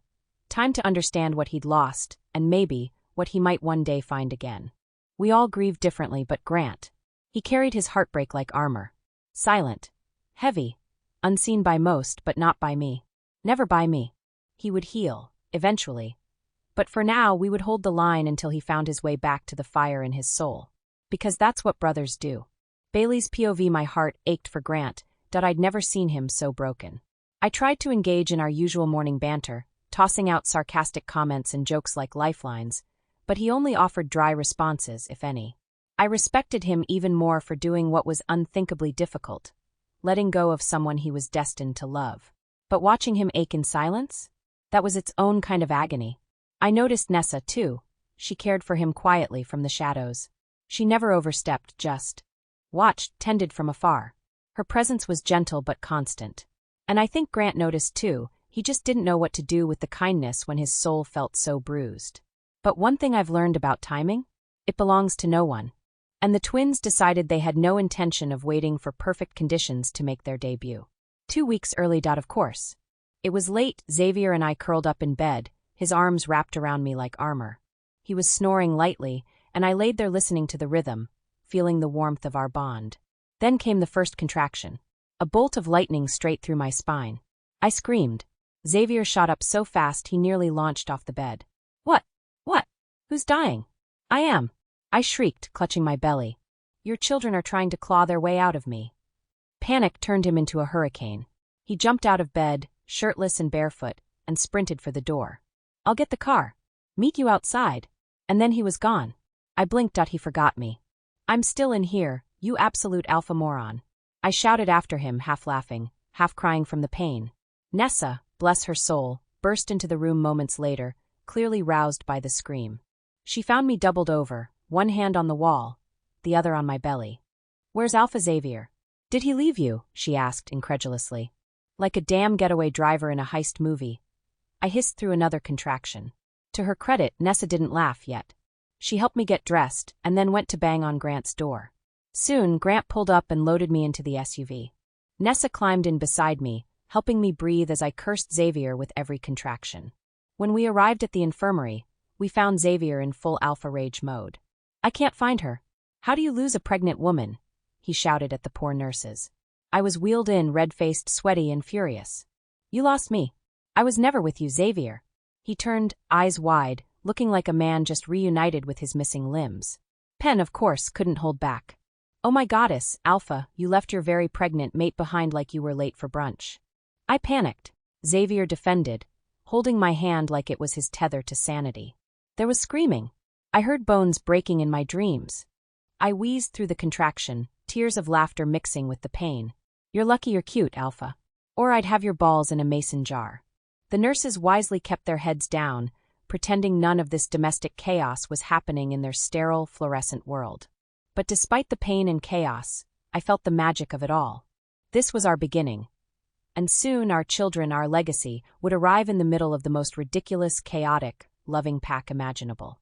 Time to understand what he'd lost, and maybe, what he might one day find again. We all grieved differently, but Grant. He carried his heartbreak like armor. Silent. Heavy. Unseen by most, but not by me. Never by me. He would heal, eventually. But for now, we would hold the line until he found his way back to the fire in his soul. Because that's what brothers do. Bailey's POV, my heart ached for Grant, that I'd never seen him so broken. I tried to engage in our usual morning banter, tossing out sarcastic comments and jokes like lifelines, but he only offered dry responses, if any. I respected him even more for doing what was unthinkably difficult, letting go of someone he was destined to love. But watching him ache in silence? That was its own kind of agony. I noticed Nessa, too. She cared for him quietly from the shadows. She never overstepped, just watched, tended from afar. Her presence was gentle but constant. And I think Grant noticed, too. He just didn't know what to do with the kindness when his soul felt so bruised. But one thing I've learned about timing? It belongs to no one. And the twins decided they had no intention of waiting for perfect conditions to make their debut. 2 weeks early. Of course. It was late. Xavier and I curled up in bed, his arms wrapped around me like armor. He was snoring lightly, and I laid there listening to the rhythm, feeling the warmth of our bond. Then came the first contraction. A bolt of lightning straight through my spine. I screamed. Xavier shot up so fast he nearly launched off the bed. What? What? Who's dying? I am. I shrieked, clutching my belly. Your children are trying to claw their way out of me. Panic turned him into a hurricane. He jumped out of bed, shirtless and barefoot, and sprinted for the door. I'll get the car. Meet you outside. And then he was gone. I blinked. He forgot me. I'm still in here, you absolute alpha moron. I shouted after him, half laughing, half crying from the pain. Nessa, bless her soul, burst into the room moments later, clearly roused by the scream. She found me doubled over, one hand on the wall, the other on my belly. Where's Alpha Xavier? Did he leave you? She asked incredulously. Like a damn getaway driver in a heist movie. I hissed through another contraction. To her credit, Nessa didn't laugh yet. She helped me get dressed and then went to bang on Grant's door. Soon, Grant pulled up and loaded me into the SUV. Nessa climbed in beside me, helping me breathe as I cursed Xavier with every contraction. When we arrived at the infirmary, we found Xavier in full alpha rage mode. I can't find her. How do you lose a pregnant woman? He shouted at the poor nurses. I was wheeled in, red-faced, sweaty, and furious. You lost me. I was never with you, Xavier. He turned, eyes wide, looking like a man just reunited with his missing limbs. Pen, of course, couldn't hold back. Oh my goddess, Alpha, you left your very pregnant mate behind like you were late for brunch. I panicked. Xavier defended, holding my hand like it was his tether to sanity. There was screaming. I heard bones breaking in my dreams. I wheezed through the contraction, tears of laughter mixing with the pain. You're lucky you're cute, Alpha. Or I'd have your balls in a mason jar. The nurses wisely kept their heads down, pretending none of this domestic chaos was happening in their sterile, fluorescent world. But despite the pain and chaos, I felt the magic of it all. This was our beginning. And soon our children, our legacy, would arrive in the middle of the most ridiculous, chaotic, loving pack imaginable.